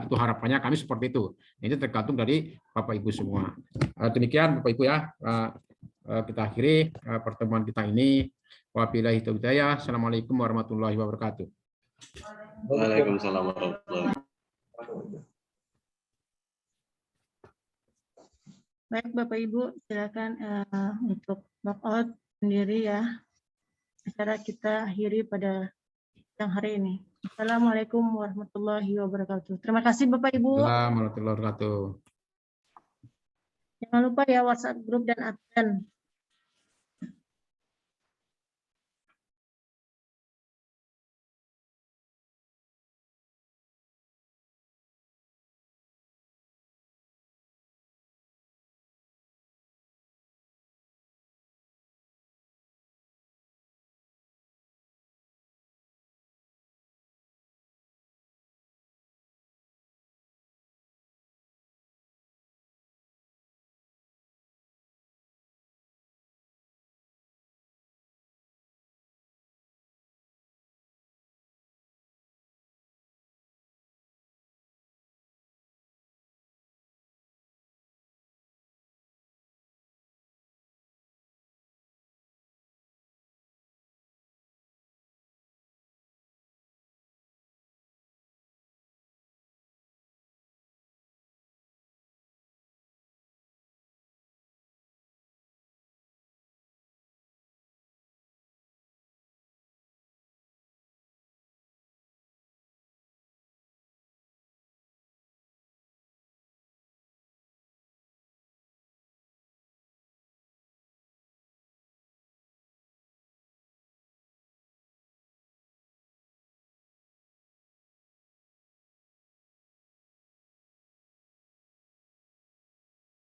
Itu harapannya kami seperti itu. Ini tergantung dari Bapak Ibu semua. Demikian Bapak Ibu ya, kita akhiri pertemuan kita ini. Wabillahi taufiq. Assalamualaikum warahmatullahi wabarakatuh. Waalaikumsalam warahmatullahi wabarakatuh. Baik Bapak Ibu, silakan untuk log out sendiri ya. Acara kita akhiri pada siang hari ini. Assalamualaikum warahmatullahi wabarakatuh. Terima kasih Bapak Ibu. Assalamualaikum warahmatullahi wabarakatuh. Jangan lupa ya WhatsApp grup dan absen.